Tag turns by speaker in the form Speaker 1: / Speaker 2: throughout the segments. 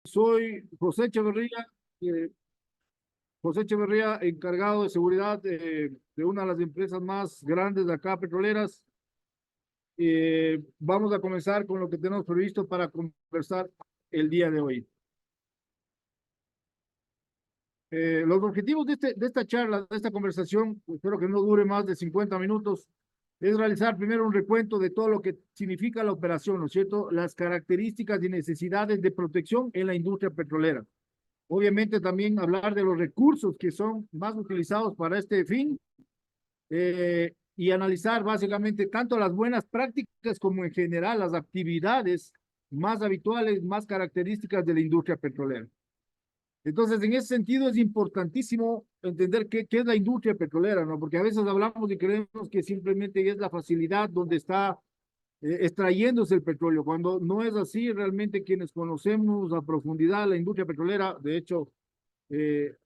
Speaker 1: Soy eh, José Echeverría, encargado de seguridad de una de las empresas más grandes de acá, petroleras. Vamos a comenzar con lo que tenemos previsto para conversar el día de hoy. Los objetivos de esta charla, de esta conversación, espero que no dure más de 50 minutos, es realizar primero un recuento de todo lo que significa la operación, ¿no es cierto? Las características y necesidades de protección en la industria petrolera. Obviamente también hablar de los recursos que son más utilizados para este fin y analizar básicamente tanto las buenas prácticas como en general las actividades más habituales, más características de la industria petrolera. Entonces, en ese sentido es importantísimo entender qué es la industria petrolera, ¿no? Porque a veces hablamos y creemos que simplemente es la facilidad donde está extrayéndose el petróleo, cuando no es así. Realmente quienes conocemos a profundidad la industria petrolera, de hecho,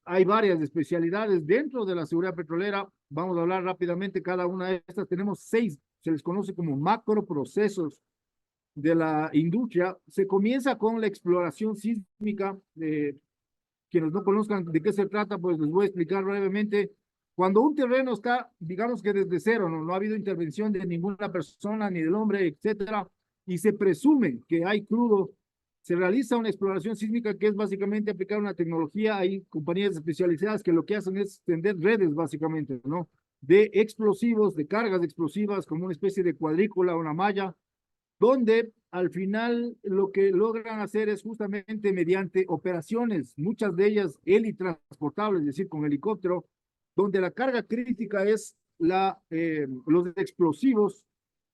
Speaker 1: hay varias especialidades dentro de la seguridad petrolera. Vamos a hablar rápidamente cada una de estas. Tenemos 6, se les conoce como macroprocesos de la industria. Se comienza con la exploración sísmica. Quienes no conozcan de qué se trata, pues les voy a explicar brevemente. Cuando un terreno está, digamos que desde cero, no ha habido intervención de ninguna persona, ni del hombre, etcétera, y se presume que hay crudo, se realiza una exploración sísmica que es básicamente aplicar una tecnología. Hay compañías especializadas que lo que hacen es tender redes, básicamente, ¿no? De explosivos, de cargas explosivas, como una especie de cuadrícula, una malla, donde al final lo que logran hacer es justamente mediante operaciones, muchas de ellas helitransportables, es decir, con helicóptero, donde la carga crítica es los explosivos,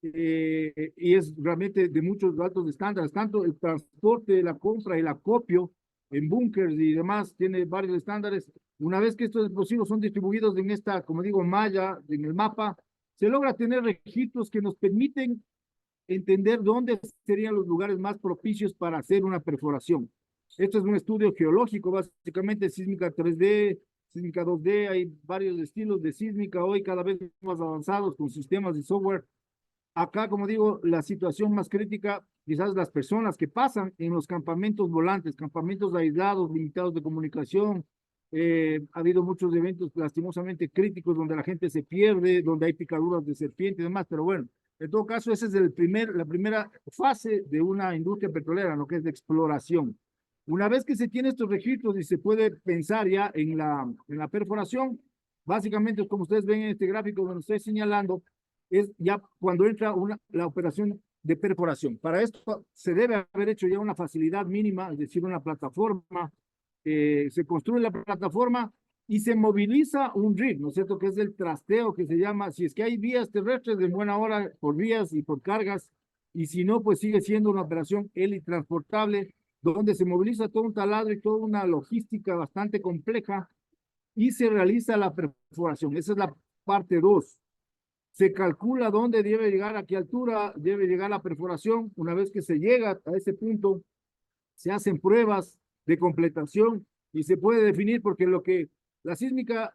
Speaker 1: y es realmente de muchos altos estándares, tanto el transporte, la compra y el acopio en búnkers y demás tiene varios estándares. Una vez que estos explosivos son distribuidos en esta, como digo, malla, en el mapa, se logra tener registros que nos permiten entender dónde serían los lugares más propicios para hacer una perforación. Esto es un estudio geológico, básicamente sísmica 3D, sísmica 2D. Hay varios estilos de sísmica hoy cada vez más avanzados con sistemas de software. Acá, como digo, la situación más crítica, quizás las personas que pasan en los campamentos volantes, campamentos aislados, limitados de comunicación. Ha habido muchos eventos lastimosamente críticos donde la gente se pierde, donde hay picaduras de serpiente y demás, pero bueno, en todo caso, esa es la primera fase de una industria petrolera, lo que es de exploración. Una vez que se tiene estos registros y se puede pensar ya en la perforación, básicamente, como ustedes ven en este gráfico donde estoy señalando, es ya cuando entra la operación de perforación. Para esto se debe haber hecho ya una facilidad mínima, es decir, una plataforma. Se construye la plataforma y se moviliza un rig, ¿no es cierto? Que es el trasteo que se llama. Si es que hay vías terrestres, de buena hora por vías y por cargas, y si no, pues sigue siendo una operación helitransportable, donde se moviliza todo un taladro y toda una logística bastante compleja y se realiza la perforación. Esa es la parte 2. Se calcula dónde debe llegar, a qué altura debe llegar la perforación. Una vez que se llega a ese punto, se hacen pruebas de completación y se puede definir, porque lo que la sísmica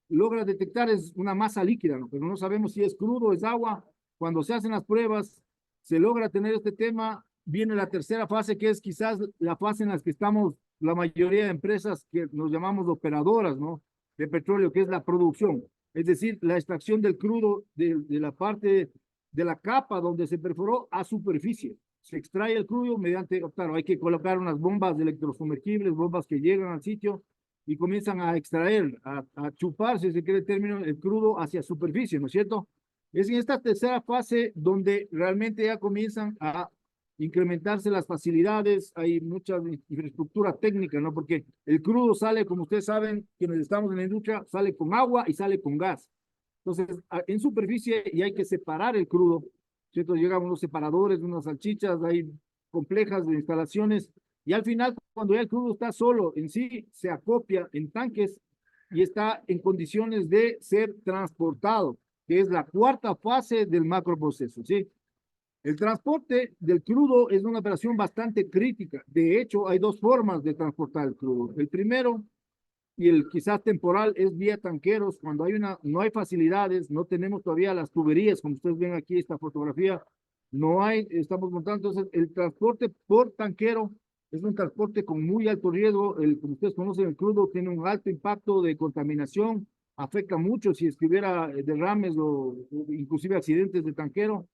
Speaker 1: logra detectar es una masa líquida, ¿no? Pero no sabemos si es crudo o es agua. Cuando se hacen las pruebas, se logra tener este tema. Viene la tercera fase, que es quizás la fase en la que estamos la mayoría de empresas que nos llamamos operadoras, ¿no? De petróleo, que es la producción. Es decir, la extracción del crudo de la parte de la capa donde se perforó a superficie. Se extrae el crudo mediante, claro, hay que colocar unas bombas electrosumergibles, bombas que llegan al sitio y comienzan a extraer, a chupar, si se quiere el término, el crudo hacia superficie, ¿no es cierto? Es en esta tercera fase donde realmente ya comienzan a incrementarse las facilidades. Hay mucha infraestructura técnica, ¿no? Porque el crudo sale, como ustedes saben, quienes estamos en la industria, sale con agua y sale con gas. Entonces, en superficie, y hay que separar el crudo, ¿cierto? Llegan unos separadores, unas salchichas, hay complejas de instalaciones, y al final, cuando ya el crudo está solo en sí, se acopia en tanques y está en condiciones de ser transportado, que es la cuarta fase del macroproceso, ¿sí? El transporte del crudo es una operación bastante crítica. De hecho, hay dos formas de transportar el crudo. El primero, y el quizás temporal, es vía tanqueros. Cuando no hay facilidades, no tenemos todavía las tuberías, como ustedes ven aquí esta fotografía, no hay, estamos montando. Entonces el transporte por tanquero Es un transporte con muy alto riesgo. Como ustedes conocen, el crudo tiene un alto impacto de contaminación, afecta mucho si es que hubiera derrames o inclusive accidentes de tanquero.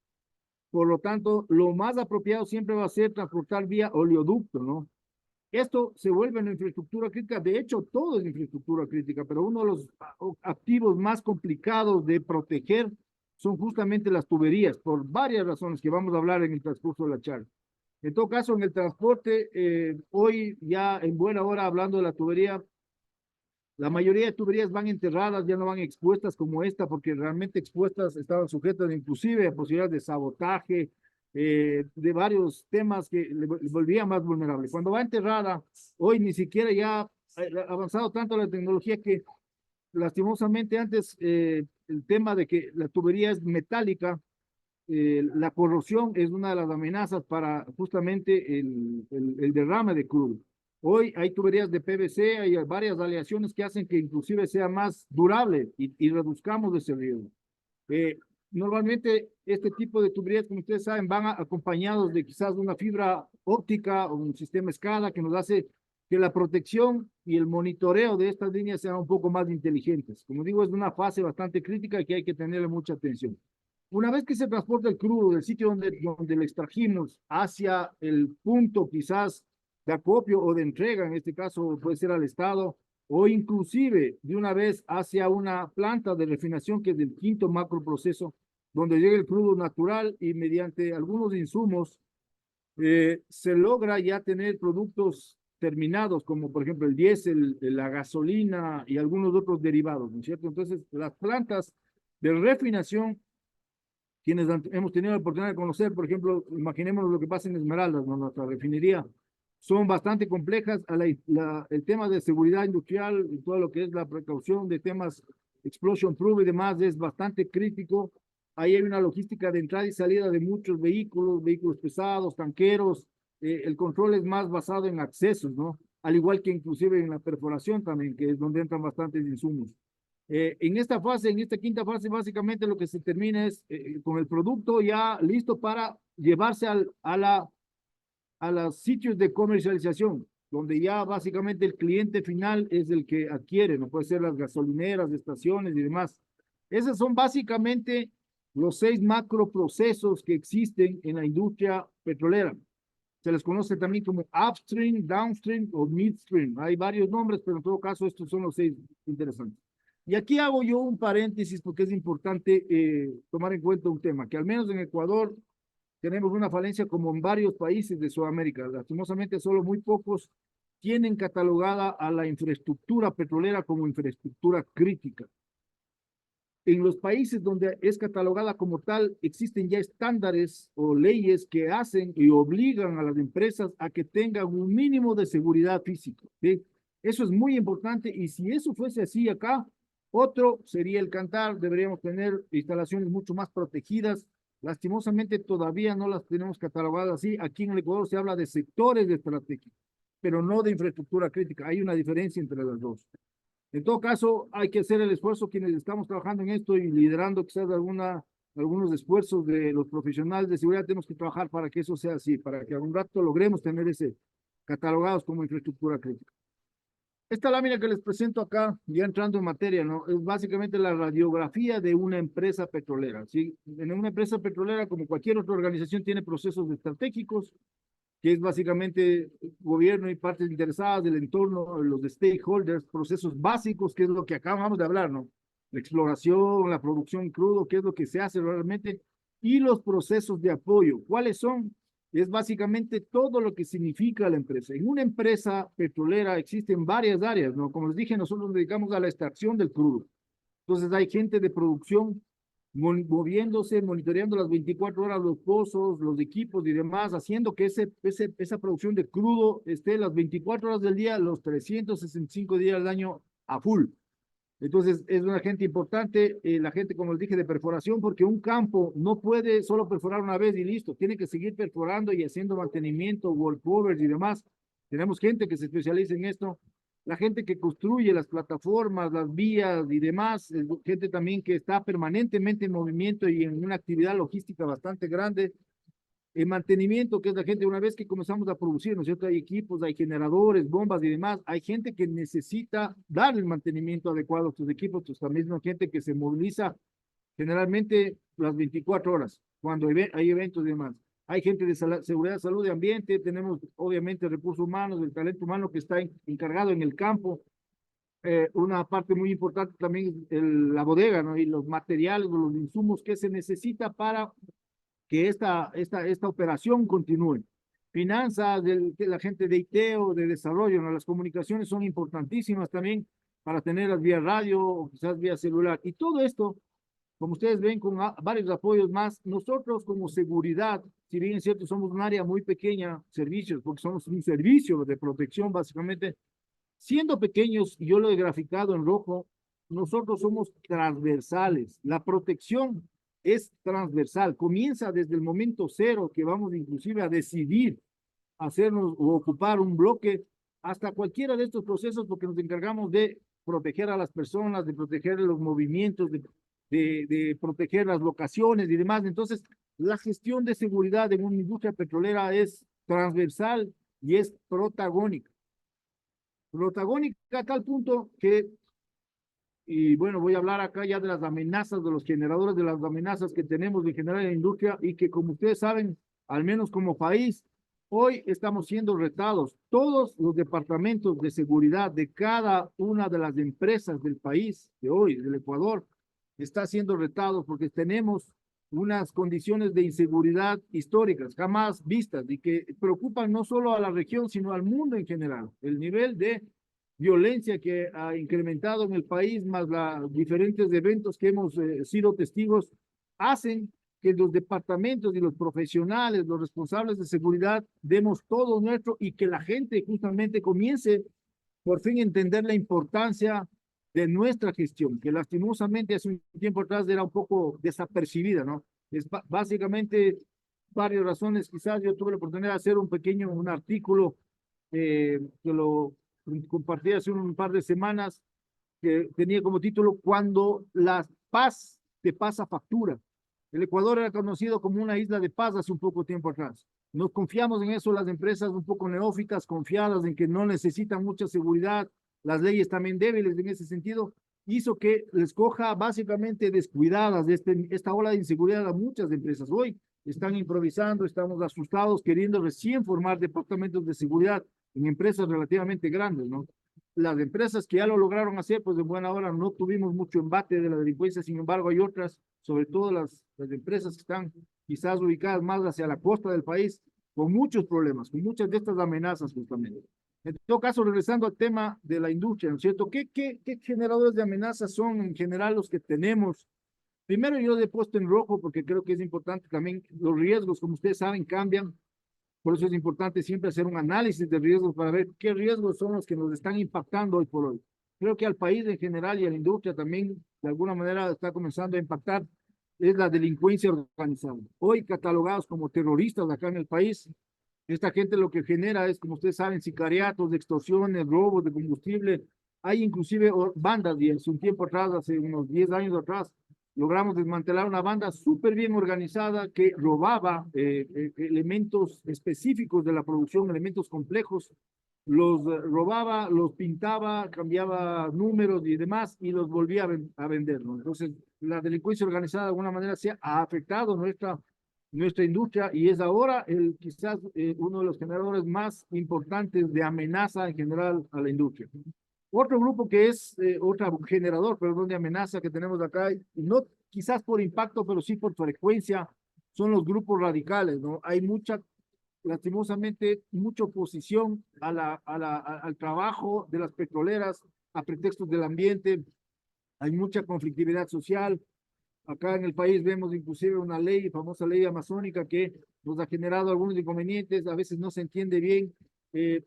Speaker 1: Por lo tanto, lo más apropiado siempre va a ser transportar vía oleoducto, ¿no? Esto se vuelve una infraestructura crítica. De hecho, todo es infraestructura crítica, pero uno de los activos más complicados de proteger son justamente las tuberías, por varias razones que vamos a hablar en el transcurso de la charla. En todo caso, en el transporte, hoy ya en buena hora hablando de la tubería, la mayoría de tuberías van enterradas, ya no van expuestas como esta, porque realmente expuestas estaban sujetas inclusive a posibilidades de sabotaje, de varios temas que le volvían más vulnerable. Cuando va enterrada, hoy ni siquiera ya ha avanzado tanto la tecnología que lastimosamente antes el tema de que la tubería es metálica, la corrosión es una de las amenazas para justamente el derrame de crudo. Hoy hay tuberías de PVC, hay varias aleaciones que hacen que inclusive sea más durable y reduzcamos ese riesgo. Eh, Normalmente este tipo de tuberías, como ustedes saben, van acompañados de quizás una fibra óptica o un sistema escala que nos hace que la protección y el monitoreo de estas líneas sean un poco más inteligentes. Como digo, es una fase bastante crítica que hay que tenerle mucha atención. Una vez que se transporta el crudo del sitio donde lo extrajimos hacia el punto quizás de acopio o de entrega, en este caso puede ser al Estado, o inclusive de una vez hacia una planta de refinación que es el quinto macroproceso, donde llega el crudo natural y mediante algunos insumos se logra ya tener productos terminados, como por ejemplo el diésel, la gasolina y algunos otros derivados, ¿no es cierto? Entonces, las plantas de refinación quienes hemos tenido la oportunidad de conocer, por ejemplo, imaginémonos lo que pasa en Esmeraldas, ¿no? Nuestra refinería, son bastante complejas. El tema de seguridad industrial y todo lo que es la precaución de temas explosion proof y demás es bastante crítico. Ahí hay una logística de entrada y salida de muchos vehículos, vehículos pesados, tanqueros. El control es más basado en accesos, ¿no? Al igual que inclusive en la perforación también, que es donde entran bastantes insumos. En esta fase, en esta quinta fase, básicamente lo que se termina es con el producto ya listo para llevarse a los sitios de comercialización, donde ya básicamente el cliente final es el que adquiere, no puede ser las gasolineras, estaciones y demás. Esos son básicamente los 6 macroprocesos que existen en la industria petrolera. Se les conoce también como upstream, downstream o midstream. Hay varios nombres, pero en todo caso estos son los 6 interesantes. Y aquí hago yo un paréntesis porque es importante tomar en cuenta un tema, que al menos en Ecuador tenemos una falencia como en varios países de Sudamérica. Lastimosamente, solo muy pocos tienen catalogada a la infraestructura petrolera como infraestructura crítica. En los países donde es catalogada como tal, existen ya estándares o leyes que hacen y obligan a las empresas a que tengan un mínimo de seguridad física. ¿Sí? Eso es muy importante y si eso fuese así acá, otro sería el cantar. Deberíamos tener instalaciones mucho más protegidas. Lastimosamente todavía no las tenemos catalogadas así. Aquí en el Ecuador se habla de sectores de estrategia, pero no de infraestructura crítica. Hay una diferencia entre las dos. En todo caso, hay que hacer el esfuerzo quienes estamos trabajando en esto y liderando quizás algunos esfuerzos de los profesionales de seguridad. Tenemos que trabajar para que eso sea así, para que algún rato logremos tener ese catalogados como infraestructura crítica. Esta lámina que les presento acá, ya entrando en materia, ¿no? Es básicamente la radiografía de una empresa petrolera, ¿sí? En una empresa petrolera, como cualquier otra organización, tiene procesos estratégicos, que es básicamente gobierno y partes interesadas del entorno, los de stakeholders, procesos básicos, que es lo que acabamos de hablar, ¿no? La exploración, la producción crudo, qué es lo que se hace realmente, y los procesos de apoyo. ¿Cuáles son? Es básicamente todo lo que significa la empresa. En una empresa petrolera existen varias áreas, ¿no? Como les dije, nosotros nos dedicamos a la extracción del crudo. Entonces hay gente de producción moviéndose, monitoreando las 24 horas los pozos, los equipos y demás, haciendo que esa producción de crudo esté las 24 horas del día, los 365 días del año a full. Entonces, es una gente importante, la gente, como les dije, de perforación, porque un campo no puede solo perforar una vez y listo, tiene que seguir perforando y haciendo mantenimiento, workovers y demás. Tenemos gente que se especializa en esto, la gente que construye las plataformas, las vías y demás, gente también que está permanentemente en movimiento y en una actividad logística bastante grande. El mantenimiento, que es la gente, una vez que comenzamos a producir, ¿no es cierto? Hay equipos, hay generadores, bombas y demás. Hay gente que necesita dar el mantenimiento adecuado a sus equipos, pues también hay gente que se moviliza generalmente las 24 horas, cuando hay eventos y demás. Hay gente de seguridad, salud y ambiente, tenemos obviamente recursos humanos, el talento humano que está encargado en el campo. Una parte muy importante también es la bodega, ¿no? Y los materiales, los insumos que se necesita para que esta operación continúe. Finanzas, de la gente de ITEO, de desarrollo, ¿no? Las comunicaciones son importantísimas también para tenerlas vía radio o quizás vía celular. Y todo esto, como ustedes ven, con varios apoyos más, nosotros como seguridad, si bien es cierto, somos un área muy pequeña, servicios, porque somos un servicio de protección básicamente, siendo pequeños, y yo lo he graficado en rojo, nosotros somos transversales. La protección es transversal, comienza desde el momento cero que vamos inclusive a decidir hacernos o ocupar un bloque hasta cualquiera de estos procesos porque nos encargamos de proteger a las personas, de proteger los movimientos, de proteger las locaciones y demás. Entonces, la gestión de seguridad en una industria petrolera es transversal y es protagónica. Protagónica a tal punto que, y bueno, voy a hablar acá ya de las amenazas, de los generadores de las amenazas que tenemos en general en la industria y que como ustedes saben, al menos como país, hoy estamos siendo retados. Todos los departamentos de seguridad de cada una de las empresas del país, de hoy, del Ecuador, está siendo retados porque tenemos unas condiciones de inseguridad históricas, jamás vistas, y que preocupan no solo a la región, sino al mundo en general. El nivel de violencia que ha incrementado en el país, más los diferentes eventos que hemos sido testigos, hacen que los departamentos y los profesionales, los responsables de seguridad, demos todo nuestro y que la gente justamente comience por fin a entender la importancia de nuestra gestión, que lastimosamente hace un tiempo atrás era un poco desapercibida, ¿no? Es básicamente varias razones. Quizás yo tuve la oportunidad de hacer un artículo que lo compartí hace un par de semanas, que tenía como título Cuando la paz te pasa factura. El Ecuador era conocido como una isla de paz hace un poco tiempo atrás. Nos confiamos en eso las empresas un poco neófitas, confiadas en que no necesitan mucha seguridad, las leyes también débiles en ese sentido, hizo que les coja básicamente descuidadas de esta ola de inseguridad a muchas empresas. Hoy están improvisando, estamos asustados, queriendo recién formar departamentos de seguridad en empresas relativamente grandes, ¿no? Las empresas que ya lo lograron hacer, pues de buena hora no tuvimos mucho embate de la delincuencia, sin embargo hay otras, sobre todo las empresas que están quizás ubicadas más hacia la costa del país, con muchos problemas, con muchas de estas amenazas justamente. En todo caso, regresando al tema de la industria, ¿no es cierto? ¿Qué generadores de amenazas son en general los que tenemos? Primero yo he puesto en rojo porque creo que es importante también los riesgos, como ustedes saben, cambian. Por eso es importante siempre hacer un análisis de riesgos para ver qué riesgos son los que nos están impactando hoy por hoy. Creo que al país en general y a la industria también, de alguna manera, está comenzando a impactar, es la delincuencia organizada. Hoy catalogados como terroristas acá en el país, esta gente lo que genera es, como ustedes saben, sicariatos, extorsiones, robos de combustible. Hay inclusive bandas, y hace un tiempo atrás, hace unos 10 años atrás, logramos desmantelar una banda súper bien organizada que robaba elementos específicos de la producción, elementos complejos, los robaba, los pintaba, cambiaba números y demás y los volvía a vender, ¿no? Entonces, la delincuencia organizada de alguna manera se ha afectado nuestra industria y es ahora quizás uno de los generadores más importantes de amenaza en general a la industria. Otro grupo que es otro generador, perdón, de amenaza que tenemos acá, no quizás por impacto, pero sí por frecuencia, son los grupos radicales, ¿no? Hay lastimosamente, mucha oposición al trabajo de las petroleras a pretextos del ambiente, hay mucha conflictividad social. Acá en el país vemos inclusive una ley, famosa ley amazónica, que nos ha generado algunos inconvenientes, a veces no se entiende bien,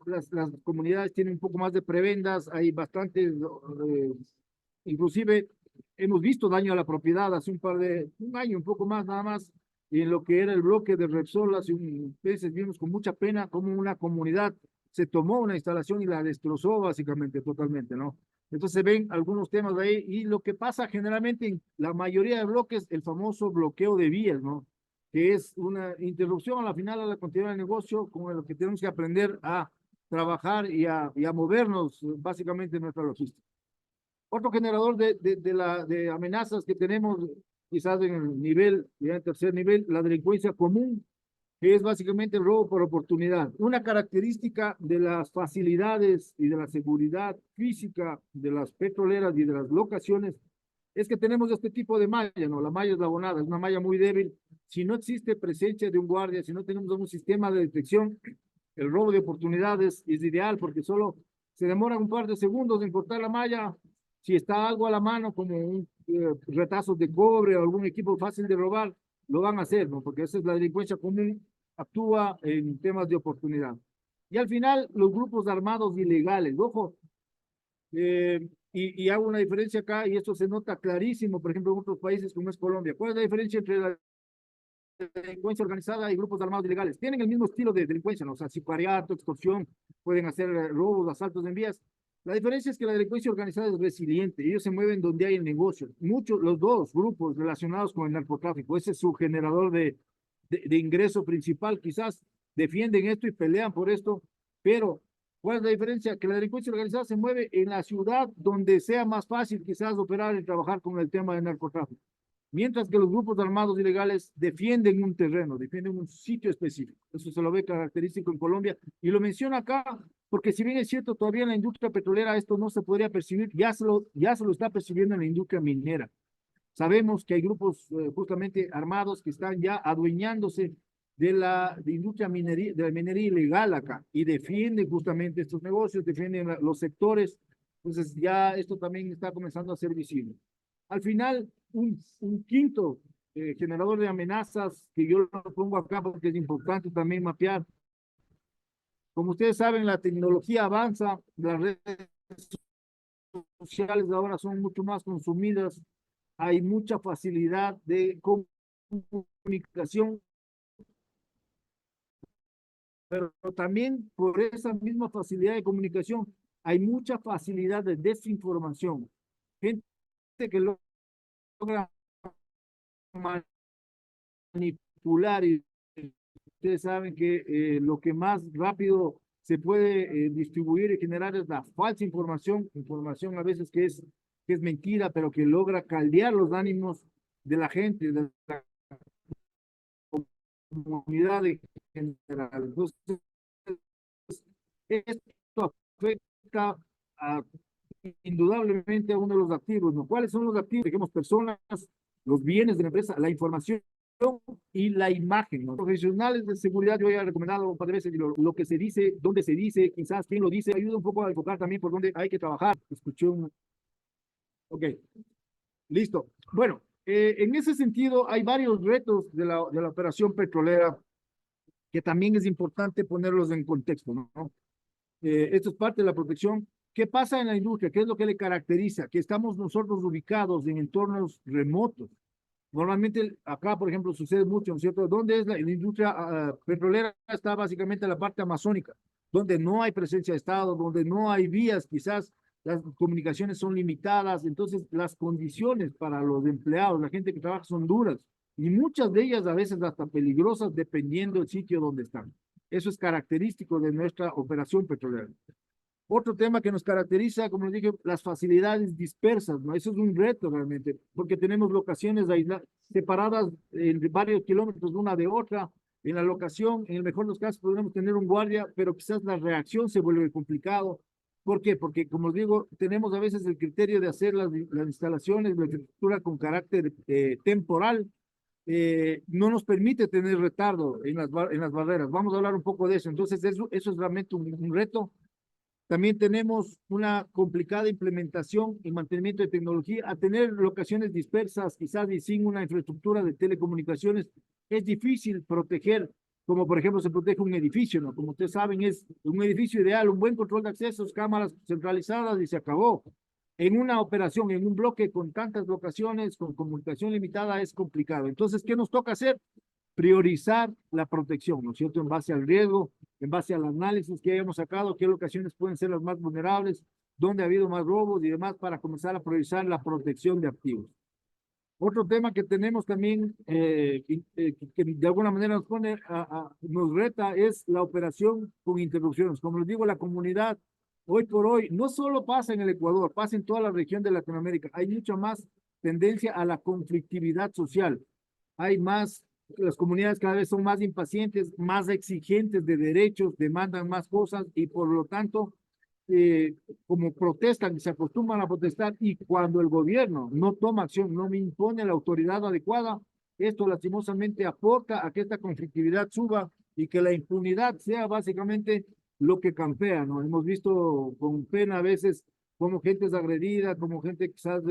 Speaker 1: las comunidades tienen un poco más de prebendas, hay bastantes, inclusive hemos visto daño a la propiedad hace un año, un poco más nada más, y en lo que era el bloque de Repsol, hace un meses vimos con mucha pena cómo una comunidad se tomó una instalación y la destrozó básicamente totalmente, ¿no? Entonces se ven algunos temas ahí y lo que pasa generalmente en la mayoría de bloques, el famoso bloqueo de vías, ¿no? que es una interrupción a la final a la continuidad del negocio, con lo que tenemos que aprender a trabajar y a movernos básicamente en nuestra logística. Otro generador de amenazas que tenemos, quizás en el nivel, ya en tercer nivel, la delincuencia común, que es básicamente el robo por oportunidad. Una característica de las facilidades y de la seguridad física de las petroleras y de las locaciones es que tenemos este tipo de malla, ¿no? La malla eslabonada, es una malla muy débil. Si no existe presencia de un guardia, si no tenemos un sistema de detección, el robo de oportunidades es ideal porque solo se demora un par de segundos en cortar la malla. Si está algo a la mano, como un retazo de cobre o algún equipo fácil de robar, lo van a hacer, ¿no? Porque esa es la delincuencia común, actúa en temas de oportunidad. Y al final, los grupos armados ilegales, ojo, y hago una diferencia acá, y esto se nota clarísimo, por ejemplo, en otros países como es Colombia. ¿Cuál es la diferencia entre la delincuencia organizada y grupos armados ilegales? Tienen el mismo estilo de delincuencia, ¿no? O sea, sicariato, extorsión, pueden hacer robos, asaltos en vías. La diferencia es que la delincuencia organizada es resiliente, ellos se mueven donde hay el negocio. Muchos, los dos grupos relacionados con el narcotráfico, ese es su generador de ingreso principal, quizás defienden esto y pelean por esto, pero ¿cuál es la diferencia? Que la delincuencia organizada se mueve en la ciudad donde sea más fácil quizás operar y trabajar con el tema del narcotráfico. Mientras que los grupos armados ilegales defienden un terreno, defienden un sitio específico. Eso se lo ve característico en Colombia. Y lo menciono acá porque si bien es cierto, todavía en la industria petrolera esto no se podría percibir, ya se lo está percibiendo en la industria minera. Sabemos que hay grupos justamente armados que están ya adueñándose de industria minería, de la minería ilegal acá y defienden justamente estos negocios, defienden los sectores. Entonces ya esto también está comenzando a ser visible. Al final, un quinto generador de amenazas que yo lo pongo acá porque es importante también mapear. Como ustedes saben, la tecnología avanza, las redes sociales ahora son mucho más consumidas, hay mucha facilidad de comunicación, pero también por esa misma facilidad de comunicación hay mucha facilidad de desinformación. Gente que logra manipular y ustedes saben que lo que más rápido se puede distribuir y generar es la falsa información, información a veces que es mentira, pero que logra caldear los ánimos de la gente, de la comunidad en general. Entonces, esto afecta a, indudablemente a uno de los activos, ¿no? ¿Cuáles son los activos? Digamos, personas, los bienes de la empresa, la información y la imagen, ¿no? Profesionales de seguridad, yo ya he recomendado un par de veces lo que se dice, dónde se dice, quizás quién lo dice, ayuda un poco a enfocar también por dónde hay que trabajar. Escuché un... Ok, listo. Bueno, en ese sentido hay varios retos de la operación petrolera que también es importante ponerlos en contexto, ¿no? Esto es parte de la protección. ¿Qué pasa en la industria? ¿Qué es lo que le caracteriza? Que estamos nosotros ubicados en entornos remotos. Normalmente acá, por ejemplo, sucede mucho, ¿no es cierto? ¿Dónde es la industria petrolera? Está básicamente en la parte amazónica, donde no hay presencia de Estado, donde no hay vías, quizás las comunicaciones son limitadas, entonces las condiciones para los empleados, la gente que trabaja son duras y muchas de ellas a veces hasta peligrosas dependiendo del sitio donde están. Eso es característico de nuestra operación petrolera. Otro tema que nos caracteriza, como les dije, las facilidades dispersas, ¿no? Eso es un reto realmente, porque tenemos locaciones separadas en varios kilómetros una de otra. En la locación, en el mejor de los casos, podemos tener un guardia, pero quizás la reacción se vuelve complicado. ¿Por qué? Porque, como les digo, tenemos a veces el criterio de hacer las instalaciones, la infraestructura con carácter temporal, no nos permite tener retardo en las barreras. Vamos a hablar un poco de eso. Entonces, eso es realmente un reto. También tenemos una complicada implementación y mantenimiento de tecnología. A tener locaciones dispersas, quizás y sin una infraestructura de telecomunicaciones, es difícil proteger, como por ejemplo se protege un edificio, ¿no? Como ustedes saben, es un edificio ideal, un buen control de accesos, cámaras centralizadas y se acabó. En una operación, en un bloque con tantas locaciones, con comunicación limitada, es complicado. Entonces, ¿qué nos toca hacer? Priorizar la protección, ¿no es cierto? En base al riesgo, en base al análisis que hayamos sacado, qué locaciones pueden ser las más vulnerables, dónde ha habido más robos y demás, para comenzar a priorizar la protección de activos. Otro tema que tenemos también, que de alguna manera nos pone, nos reta, es la operación con interrupciones. Como les digo, la comunidad, hoy por hoy, no solo pasa en el Ecuador, pasa en toda la región de Latinoamérica. Hay mucha más tendencia a la conflictividad social. Hay más, las comunidades cada vez son más impacientes, más exigentes de derechos, demandan más cosas y por lo tanto como protestan, se acostumbran a protestar y cuando el gobierno no toma acción, no impone la autoridad adecuada, esto lastimosamente aporta a que esta conflictividad suba y que la impunidad sea básicamente lo que campea, ¿no? Hemos visto con pena a veces como gente es agredida, como gente quizás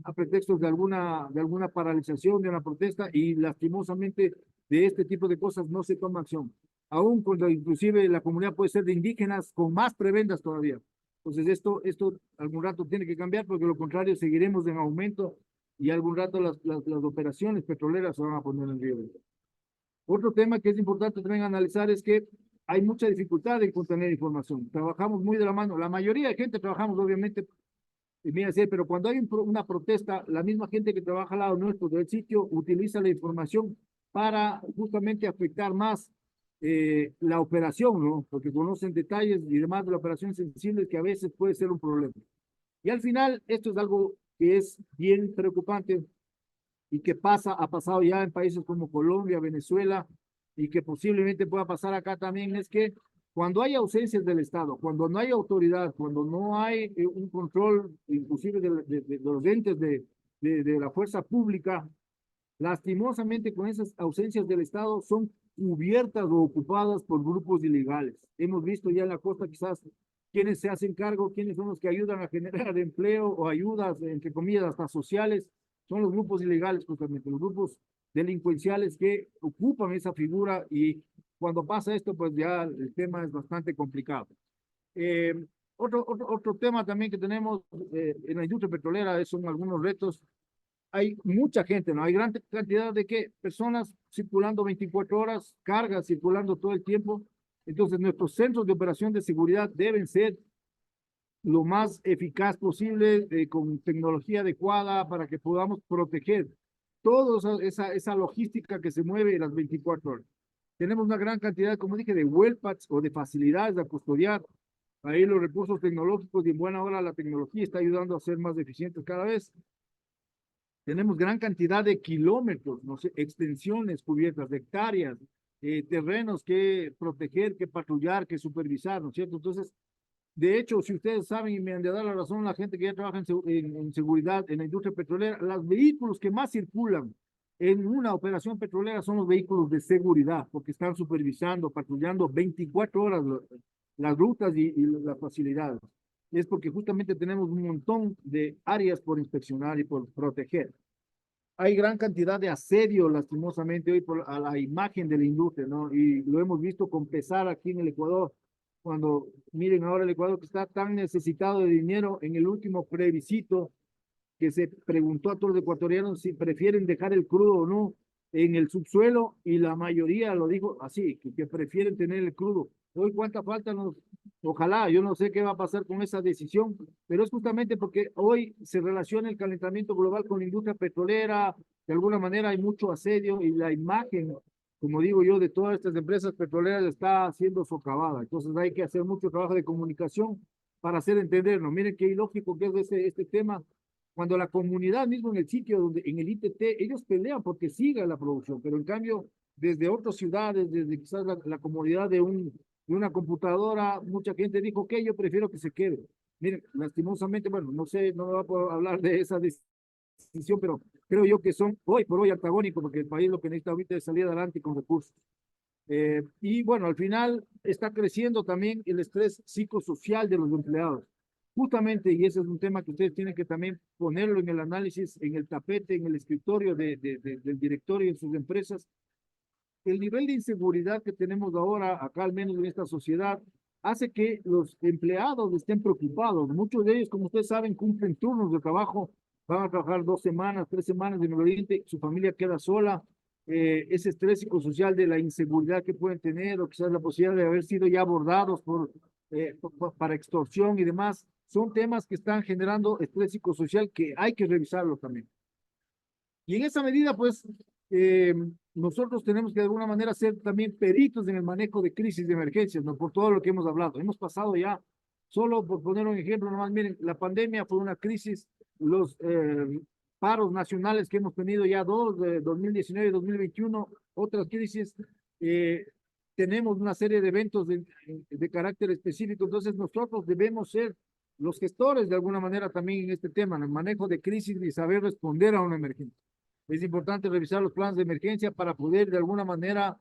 Speaker 1: a pretextos de alguna paralización de una protesta y lastimosamente de este tipo de cosas no se toma acción aún cuando inclusive la comunidad puede ser de indígenas con más prebendas todavía. Entonces esto algún rato tiene que cambiar porque lo contrario seguiremos en aumento y algún rato las operaciones petroleras se van a poner en riesgo. Otro tema que es importante también analizar es que hay mucha dificultad en contener información. Trabajamos muy de la mano. La mayoría de gente trabajamos obviamente, mira, sí, pero cuando hay una protesta, la misma gente que trabaja al lado nuestro del sitio utiliza la información para justamente afectar más la operación, ¿no? Porque conocen detalles y demás de la operación sensibles que a veces puede ser un problema. Y al final, esto es algo que es bien preocupante y que ha pasado ya en países como Colombia, Venezuela, y que posiblemente pueda pasar acá también, es que cuando hay ausencias del Estado, cuando no hay autoridad, cuando no hay un control, inclusive de los entes de la fuerza pública, lastimosamente con esas ausencias del Estado son cubiertas o ocupadas por grupos ilegales. Hemos visto ya en la costa quizás quienes se hacen cargo, quienes son los que ayudan a generar empleo o ayudas, entre comillas, hasta sociales, son los grupos ilegales justamente, los grupos delincuenciales que ocupan esa figura y cuando pasa esto, pues ya el tema es bastante complicado. Eh, otro tema también que tenemos en la industria petrolera son algunos retos. Hay mucha gente, ¿no? Hay gran cantidad de ¿qué? Personas circulando 24 horas, cargas circulando todo el tiempo. Entonces, nuestros centros de operación de seguridad deben ser lo más eficaz posible, con tecnología adecuada para que podamos proteger toda esa logística que se mueve las 24 horas. Tenemos una gran cantidad, como dije, de wellpads o de facilidades a custodiar. Ahí los recursos tecnológicos y en buena hora la tecnología está ayudando a ser más eficientes cada vez. Tenemos gran cantidad de kilómetros, no sé, extensiones cubiertas, de hectáreas, terrenos que proteger, que patrullar, que supervisar, ¿no es cierto? Entonces, de hecho, si ustedes saben y me han de dar la razón, la gente que ya trabaja en seguridad en la industria petrolera, los vehículos que más circulan en una operación petrolera son los vehículos de seguridad, porque están supervisando, patrullando 24 horas las rutas y las facilidades. Es porque justamente tenemos un montón de áreas por inspeccionar y por proteger. Hay gran cantidad de asedio, lastimosamente, hoy a la imagen de la industria, ¿no? Y lo hemos visto con pesar aquí en el Ecuador. Cuando miren ahora el Ecuador que está tan necesitado de dinero, en el último plebiscito que se preguntó a todos los ecuatorianos si prefieren dejar el crudo o no en el subsuelo y la mayoría lo dijo así, que prefieren tener el crudo. Hoy cuánta falta nos, ojalá, yo no sé qué va a pasar con esa decisión, pero es justamente porque hoy se relaciona el calentamiento global con la industria petrolera, de alguna manera hay mucho asedio y la imagen, como digo yo, de todas estas empresas petroleras está siendo socavada. Entonces hay que hacer mucho trabajo de comunicación para hacer entendernos. Miren qué ilógico que es este tema cuando la comunidad mismo en el sitio, donde, en el ITT, ellos pelean porque siga la producción, pero en cambio, desde otras ciudades, desde quizás la comodidad de una computadora, mucha gente dijo que yo prefiero que se quede. Miren, lastimosamente, bueno, no sé, no me va a poder hablar de esa decisión, pero creo yo que son hoy por hoy antagónicos, porque el país lo que necesita ahorita es salir adelante con recursos. Y bueno, al final está creciendo también el estrés psicosocial de los empleados. Justamente, y ese es un tema que ustedes tienen que también ponerlo en el análisis, en el tapete, en el escritorio del directorio en sus empresas. El nivel de inseguridad que tenemos ahora, acá al menos en esta sociedad, hace que los empleados estén preocupados. Muchos de ellos, como ustedes saben, cumplen turnos de trabajo, van a trabajar 2 semanas, 3 semanas en el Oriente, su familia queda sola, ese estrés psicosocial de la inseguridad que pueden tener, o quizás la posibilidad de haber sido ya abordados para extorsión y demás, son temas que están generando estrés psicosocial que hay que revisarlo también. Y en esa medida, pues, eh, nosotros tenemos que de alguna manera ser también peritos en el manejo de crisis de emergencias, ¿no? Por todo lo que hemos hablado. Hemos pasado ya, solo por poner un ejemplo, nomás miren, la pandemia fue una crisis, los paros nacionales que hemos tenido ya dos, de 2019 y 2021, otras crisis, eh, tenemos una serie de eventos de carácter específico, entonces nosotros debemos ser los gestores de alguna manera también en este tema, en el manejo de crisis y saber responder a una emergencia. Es importante revisar los planes de emergencia para poder de alguna manera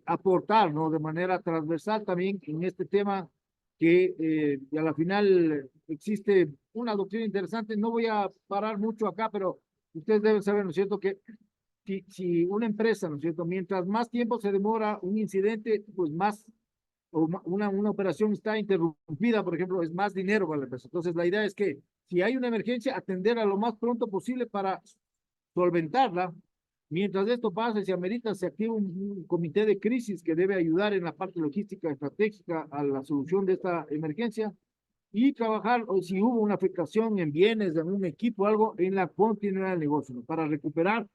Speaker 1: aportar, ¿no? De manera transversal también en este tema que a la final existe una doctrina interesante. No voy a parar mucho acá, pero ustedes deben saber, ¿no es cierto?, que si una empresa, ¿no es cierto?, mientras más tiempo se demora un incidente, pues más, o una operación está interrumpida, por ejemplo, es más dinero para la empresa. Entonces, la idea es que si hay una emergencia, atender a lo más pronto posible para solventarla. Mientras esto pasa, se amerita, se activa un comité de crisis que debe ayudar en la parte logística estratégica a la solución de esta emergencia y trabajar, o si hubo una afectación en bienes, en un equipo, algo, en la continuidad del negocio, ¿no? Para recuperar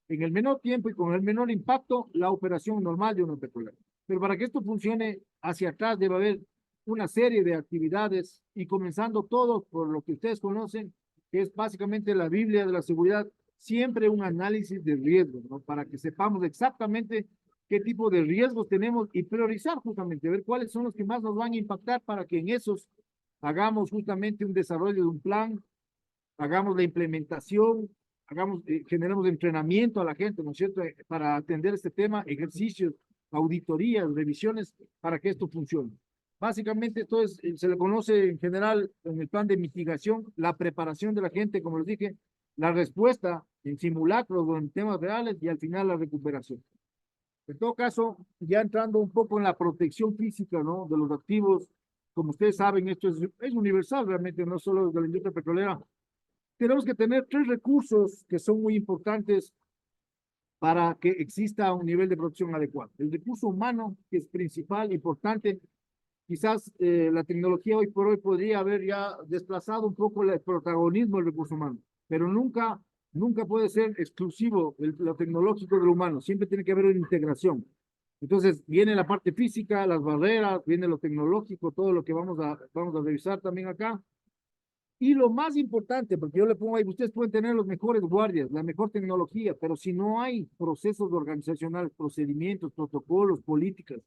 Speaker 1: en el menor tiempo y con el menor impacto la operación normal de una petrolera. Pero para que esto funcione hacia atrás debe haber una serie de actividades y comenzando todo por lo que ustedes conocen, que es básicamente la Biblia de la seguridad, siempre un análisis de riesgo, ¿no? Para que sepamos exactamente qué tipo de riesgos tenemos y priorizar justamente, ver cuáles son los que más nos van a impactar para que en esos hagamos justamente un desarrollo de un plan, hagamos la implementación, generemos entrenamiento a la gente, ¿no es cierto?, para atender este tema, ejercicios, auditorías, revisiones, para que esto funcione. Básicamente esto es, se le conoce en general en el plan de mitigación, la preparación de la gente, como les dije, la respuesta en simulacros o en temas reales y al final la recuperación. En todo caso, ya entrando un poco en la protección física, ¿no?, de los activos, como ustedes saben, esto es universal realmente, no solo de la industria petrolera. Tenemos que tener tres recursos que son muy importantes para que exista un nivel de protección adecuado. El recurso humano, que es principal, importante. Quizás la tecnología hoy por hoy podría haber ya desplazado un poco el protagonismo del recurso humano, pero nunca puede ser exclusivo lo tecnológico del humano, siempre tiene que haber una integración. Entonces, viene la parte física, las barreras, viene lo tecnológico, todo lo que vamos a revisar también acá. Y lo más importante, porque yo le pongo ahí, ustedes pueden tener los mejores guardias, la mejor tecnología, pero si no hay procesos organizacionales, procedimientos, protocolos, políticas,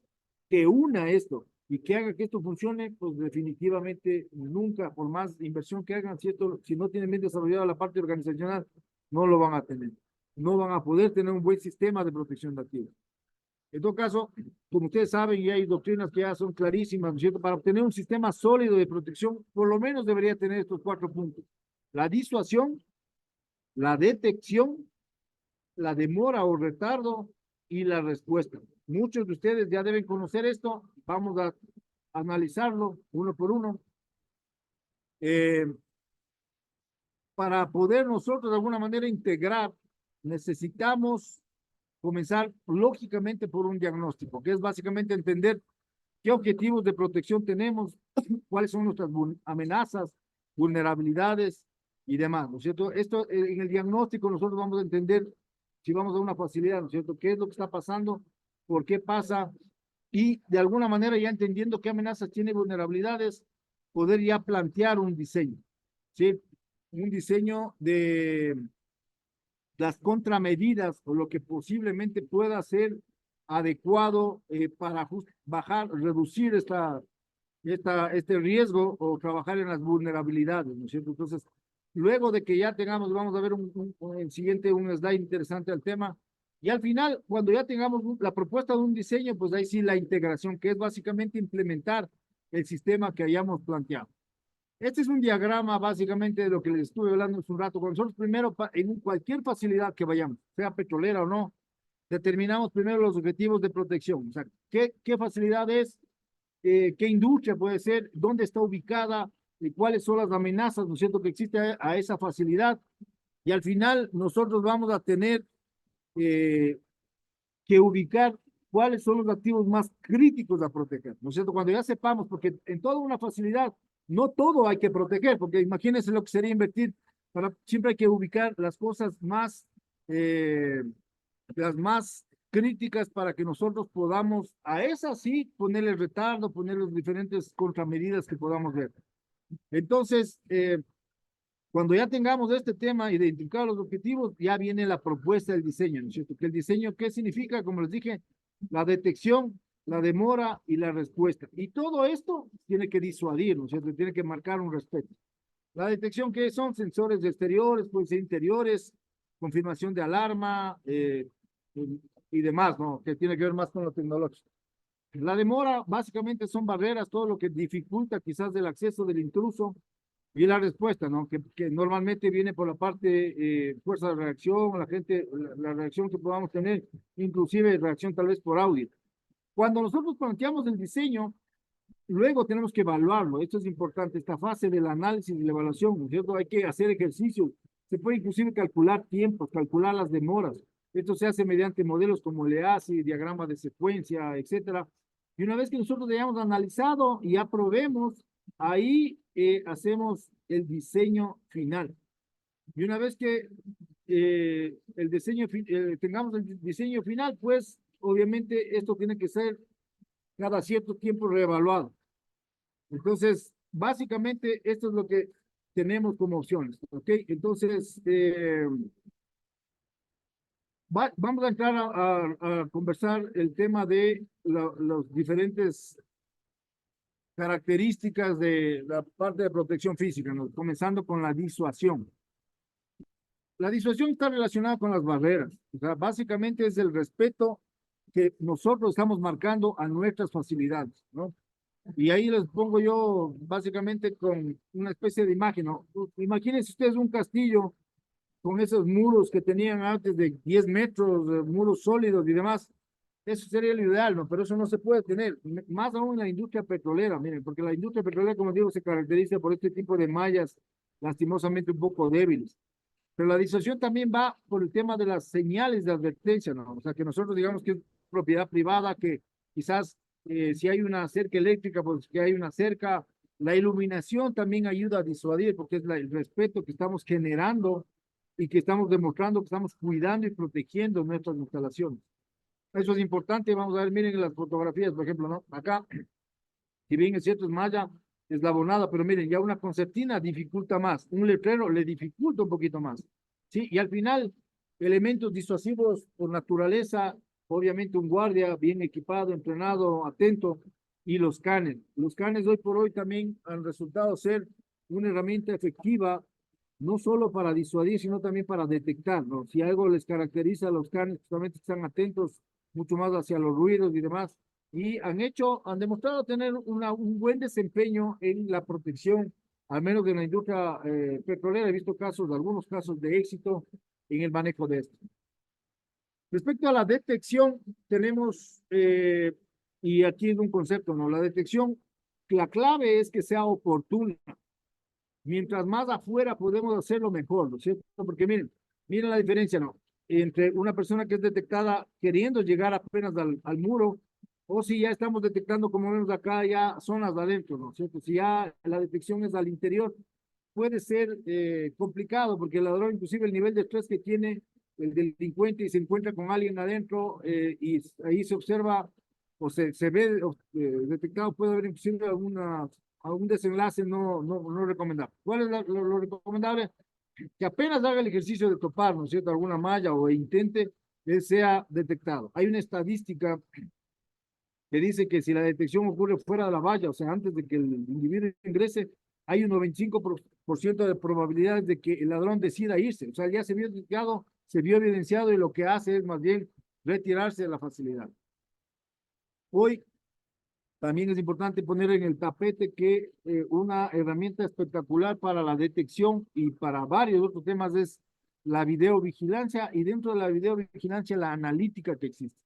Speaker 1: que una esto y que haga que esto funcione, pues definitivamente nunca, por más inversión que hagan, si no tienen bien desarrollada la parte organizacional, no lo van a tener. No van a poder tener un buen sistema de protección de activos. En todo caso, como ustedes saben, y hay doctrinas que ya son clarísimas, ¿no es cierto? Para obtener un sistema sólido de protección, por lo menos debería tener estos cuatro puntos: la disuasión, la detección, la demora o retardo y la respuesta. Muchos de ustedes ya deben conocer esto. Vamos a analizarlo uno por uno. Para poder nosotros de alguna manera integrar, necesitamos comenzar lógicamente por un diagnóstico, que es básicamente entender qué objetivos de protección tenemos, cuáles son nuestras amenazas, vulnerabilidades y demás, ¿no es cierto? Esto en el diagnóstico nosotros vamos a entender si vamos a una facilidad, ¿no es cierto? ¿Qué es lo que está pasando? ¿Por qué pasa? Y de alguna manera ya entendiendo qué amenazas tiene vulnerabilidades, poder ya plantear un diseño, ¿sí? Un diseño de las contramedidas o lo que posiblemente pueda ser adecuado para bajar, reducir este riesgo o trabajar en las vulnerabilidades, ¿no es cierto? Entonces, luego de que ya tengamos, vamos a ver el siguiente, un slide interesante al tema, y al final, cuando ya tengamos la propuesta de un diseño, pues ahí sí la integración, que es básicamente implementar el sistema que hayamos planteado. Este es un diagrama básicamente de lo que les estuve hablando hace un rato. Con nosotros primero, en cualquier facilidad que vayamos, sea petrolera o no, determinamos primero los objetivos de protección. O sea, qué facilidad es, qué industria puede ser, dónde está ubicada y cuáles son las amenazas, ¿no es cierto?, que existe a esa facilidad. Y al final nosotros vamos a tener que ubicar cuáles son los activos más críticos a proteger, ¿no es cierto? Cuando ya sepamos, porque en toda una facilidad no todo hay que proteger, porque imagínense lo que sería invertir, siempre hay que ubicar las cosas más eh, las más críticas para que nosotros podamos a esas sí ponerle retardo, poner las diferentes contramedidas que podamos ver. Entonces, cuando ya tengamos este tema, identificar los objetivos, ya viene la propuesta del diseño, ¿no es cierto? Que el diseño, ¿qué significa? Como les dije, la detección, la demora y la respuesta. Y todo esto tiene que disuadir, ¿no es cierto? Tiene que marcar un respeto. La detección, ¿qué son? Sensores exteriores, pueden ser interiores, confirmación de alarma y demás, ¿no? Que tiene que ver más con lo tecnológico. La demora, básicamente, son barreras, todo lo que dificulta quizás el acceso del intruso y la respuesta, ¿no? Que normalmente viene por la parte fuerza de reacción, la gente, la reacción que podamos tener, inclusive reacción tal vez por audio. Cuando nosotros planteamos el diseño, luego tenemos que evaluarlo. Esto es importante, esta fase del análisis y la evaluación, ¿no es cierto? Hay que hacer ejercicio. Se puede inclusive calcular tiempos, calcular las demoras. Esto se hace mediante modelos como LEASI, diagrama de secuencia, etcétera. Y una vez que nosotros hayamos analizado y aprobemos, ahí hacemos el diseño final. Y una vez que tengamos el diseño final, pues obviamente esto tiene que ser cada cierto tiempo reevaluado. Entonces, básicamente esto es lo que tenemos como opciones, ¿ok? Entonces, vamos a entrar a conversar el tema de los diferentes características de la parte de protección física, ¿no? Comenzando con la disuasión. La disuasión está relacionada con las barreras, o sea, básicamente es el respeto que nosotros estamos marcando a nuestras facilidades, ¿no? Y ahí les pongo yo básicamente con una especie de imagen, ¿no? Imagínense ustedes un castillo con esos muros que tenían antes de 10 metros, muros sólidos y demás. Eso sería lo ideal, ¿no? Pero eso no se puede tener, más aún en la industria petrolera, miren, porque la industria petrolera, como digo, se caracteriza por este tipo de mallas lastimosamente un poco débiles. Pero la disuasión también va por el tema de las señales de advertencia, ¿no? O sea, que nosotros digamos que es propiedad privada, que quizás si hay una cerca eléctrica, pues que hay una cerca. La iluminación también ayuda a disuadir, porque es el respeto que estamos generando y que estamos demostrando que estamos cuidando y protegiendo nuestras instalaciones. Eso es importante. Vamos a ver, miren las fotografías, por ejemplo, ¿no? Acá, si bien es cierto, es malla eslabonada, pero miren, ya una concertina dificulta más, un letrero le dificulta un poquito más, ¿sí? Y al final, elementos disuasivos por naturaleza, obviamente un guardia bien equipado, entrenado, atento, y los canes. Los canes hoy por hoy también han resultado ser una herramienta efectiva, no solo para disuadir, sino también para detectar, ¿no? Si algo les caracteriza a los canes, justamente están atentos mucho más hacia los ruidos y demás, y han demostrado tener un buen desempeño en la protección, al menos de la industria petrolera. He visto algunos casos de éxito en el manejo de esto. Respecto a la detección, tenemos, y aquí es un concepto, ¿no? La detección, la clave es que sea oportuna. Mientras más afuera podemos hacerlo mejor, ¿no es cierto? Porque miren la diferencia, ¿no? Entre una persona que es detectada queriendo llegar apenas al muro, o si ya estamos detectando, como vemos acá, ya zonas de adentro, ¿no es cierto? Si ya la detección es al interior, puede ser complicado, porque el ladrón, inclusive el nivel de estrés que tiene el delincuente y se encuentra con alguien adentro y ahí se observa o se ve detectado, puede haber inclusive algún desenlace no recomendable. ¿Cuál es lo recomendable? Que apenas haga el ejercicio de topar, ¿no es cierto?, alguna malla o intente, él sea detectado. Hay una estadística que dice que si la detección ocurre fuera de la valla, o sea, antes de que el individuo ingrese, hay un 95% de probabilidades de que el ladrón decida irse. O sea, ya se vio detectado, se vio evidenciado y lo que hace es más bien retirarse de la facilidad. Hoy también es importante poner en el tapete que una herramienta espectacular para la detección y para varios otros temas es la videovigilancia, y dentro de la videovigilancia la analítica que existe.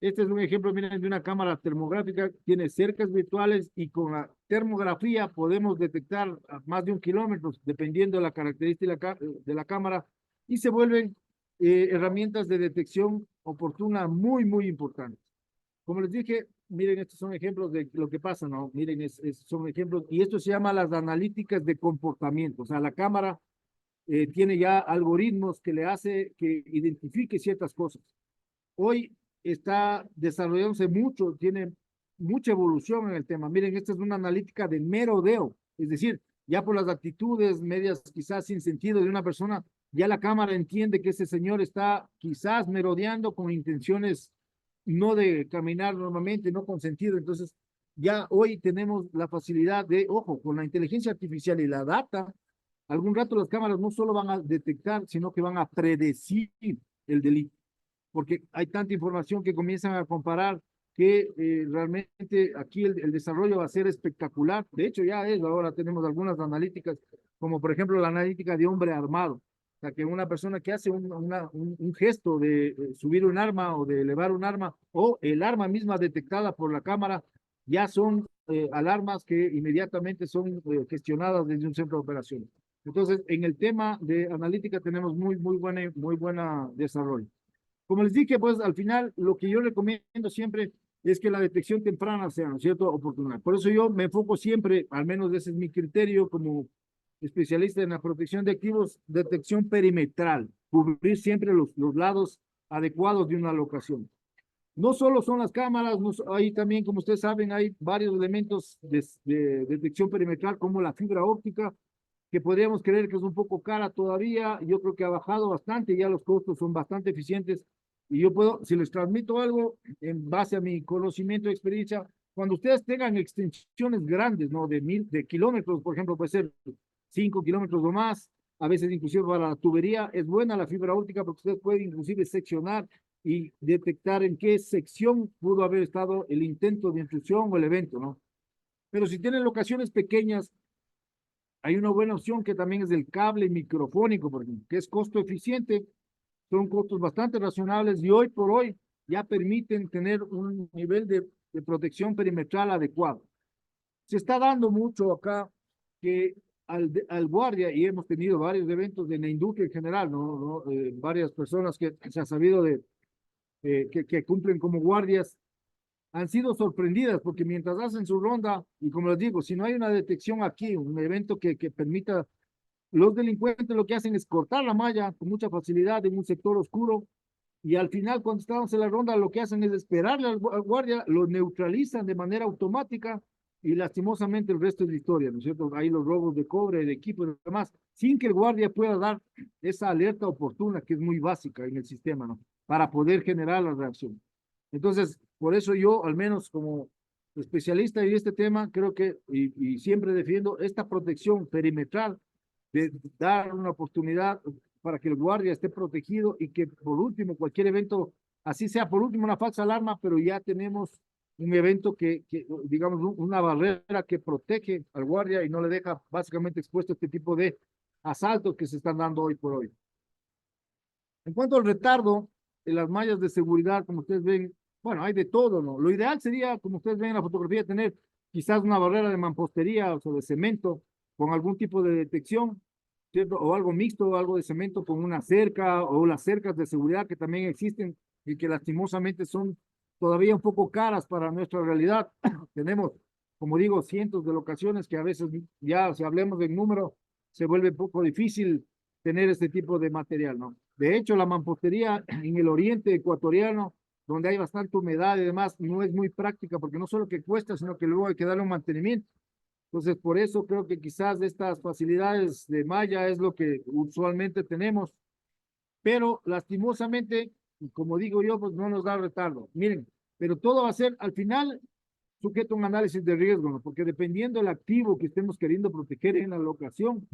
Speaker 1: Este es un ejemplo, miren, de una cámara termográfica, tiene cercas virtuales y con la termografía podemos detectar a más de 1 kilómetro, dependiendo de la característica de la cámara, y se vuelven herramientas de detección oportuna muy importantes. Como les dije, miren, estos son ejemplos de lo que pasa, ¿no? Miren, son ejemplos, y esto se llama las analíticas de comportamiento. O sea, la cámara tiene ya algoritmos que le hace que identifique ciertas cosas. Hoy está desarrollándose mucho, tiene mucha evolución en el tema. Miren, esta es una analítica de merodeo, es decir, ya por las actitudes medias quizás sin sentido de una persona, ya la cámara entiende que ese señor está quizás merodeando con intenciones no de caminar normalmente, no con sentido. Entonces, ya hoy tenemos la facilidad de, ojo, con la inteligencia artificial y la data, algún rato las cámaras no solo van a detectar, sino que van a predecir el delito, porque hay tanta información que comienzan a comparar que realmente aquí el desarrollo va a ser espectacular. De hecho, ya es, ahora tenemos algunas analíticas, como por ejemplo la analítica de hombre armado. O sea, que una persona que hace un gesto de subir un arma o de elevar un arma, o el arma misma detectada por la cámara, ya son alarmas que inmediatamente son gestionadas desde un centro de operaciones. Entonces, en el tema de analítica tenemos muy buena desarrollo. Como les dije, pues al final lo que yo recomiendo siempre es que la detección temprana sea, ¿no es cierto?, oportuna. Por eso yo me enfoco siempre, al menos ese es mi criterio como especialista en la protección de activos, detección perimetral, cubrir siempre los lados adecuados de una locación. No solo son las cámaras, no, hay también, como ustedes saben, hay varios elementos de detección perimetral como la fibra óptica, que podríamos creer que es un poco cara todavía. Yo creo que ha bajado bastante, ya los costos son bastante eficientes. Y yo puedo, si les transmito algo en base a mi conocimiento y experiencia, cuando ustedes tengan extensiones grandes, ¿no? De kilómetros, por ejemplo, puede ser 5 kilómetros o más, a veces inclusive para la tubería, es buena la fibra óptica porque ustedes pueden inclusive seccionar y detectar en qué sección pudo haber estado el intento de intrusión o el evento, ¿no? Pero si tienen locaciones pequeñas, hay una buena opción que también es el cable microfónico, por ejemplo, que es costo eficiente, son costos bastante razonables y hoy por hoy ya permiten tener un nivel de protección perimetral adecuado. Se está dando mucho acá que al guardia, y hemos tenido varios eventos de la industria en general, ¿no? Varias personas que se ha sabido que cumplen como guardias han sido sorprendidas porque mientras hacen su ronda, y como les digo, si no hay una detección aquí, un evento que permita, los delincuentes lo que hacen es cortar la malla con mucha facilidad en un sector oscuro y al final cuando estamos en la ronda lo que hacen es esperarle al guardia, lo neutralizan de manera automática y lastimosamente el resto es de historia, ¿no es cierto? Hay los robos de cobre, de equipo y demás, sin que el guardia pueda dar esa alerta oportuna que es muy básica en el sistema, ¿no? Para poder generar la reacción. Entonces, por eso yo, al menos como especialista en este tema, creo que, y siempre defiendo esta protección perimetral, de dar una oportunidad para que el guardia esté protegido y que por último, cualquier evento, así sea por último una falsa alarma, pero ya tenemos un evento que digamos, una barrera que protege al guardia y no le deja básicamente expuesto a este tipo de asaltos que se están dando hoy por hoy. En cuanto al retardo, en las mallas de seguridad, como ustedes ven, bueno, hay de todo, ¿no? Lo ideal sería, como ustedes ven en la fotografía, tener quizás una barrera de mampostería o de cemento con algún tipo de detección, ¿cierto? O algo mixto, o algo de cemento con una cerca o las cercas de seguridad que también existen y que lastimosamente son todavía un poco caras para nuestra realidad. Tenemos, como digo, cientos de locaciones que a veces ya, si hablemos del número, se vuelve un poco difícil tener este tipo de material, ¿no? De hecho, la mampostería en el oriente ecuatoriano, donde hay bastante humedad y demás, no es muy práctica porque no solo que cuesta, sino que luego hay que darle un mantenimiento. Entonces, por eso creo que quizás estas facilidades de malla es lo que usualmente tenemos, pero lastimosamente, como digo yo, pues no nos da retardo. Miren, pero todo va a ser al final sujeto a un análisis de riesgo, ¿no? Porque dependiendo del activo que estemos queriendo proteger en la locación,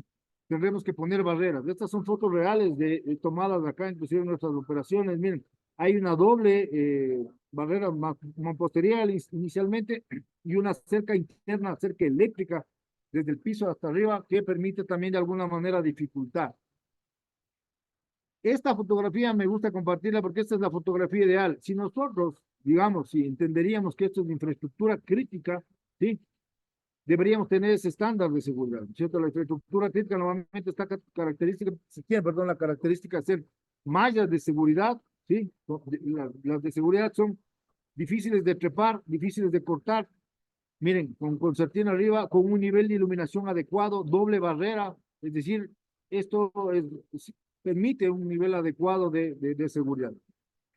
Speaker 1: tendremos que poner barreras. Estas son fotos reales tomadas acá, inclusive en nuestras operaciones. Miren, hay una doble barrera mampostería inicialmente y una cerca interna, cerca eléctrica, desde el piso hasta arriba, que permite también de alguna manera dificultar. Esta fotografía me gusta compartirla porque esta es la fotografía ideal. Si nosotros, digamos, si entenderíamos que esto es infraestructura crítica, ¿sí? Deberíamos tener ese estándar de seguridad, ¿cierto? La infraestructura crítica normalmente está característica, se tiene, perdón, la característica de ser mallas de seguridad, ¿sí? Las de seguridad son difíciles de trepar, difíciles de cortar. Miren, con concertina arriba, con un nivel de iluminación adecuado, doble barrera, es decir, esto permite un nivel adecuado de seguridad.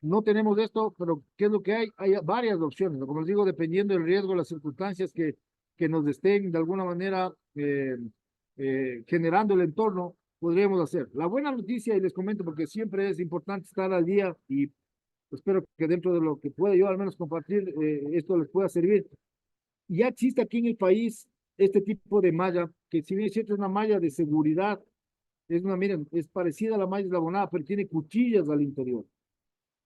Speaker 1: No tenemos esto, pero ¿qué es lo que hay? Hay varias opciones, ¿no? Como les digo, dependiendo del riesgo, las circunstancias que nos estén de alguna manera generando el entorno, podríamos hacer. La buena noticia, y les comento porque siempre es importante estar al día y espero que dentro de lo que pueda yo al menos compartir, esto les pueda servir. Ya existe aquí en el país este tipo de malla, que si bien es cierto es una malla de seguridad, es una, miren, es parecida a la malla eslabonada, pero tiene cuchillas al interior.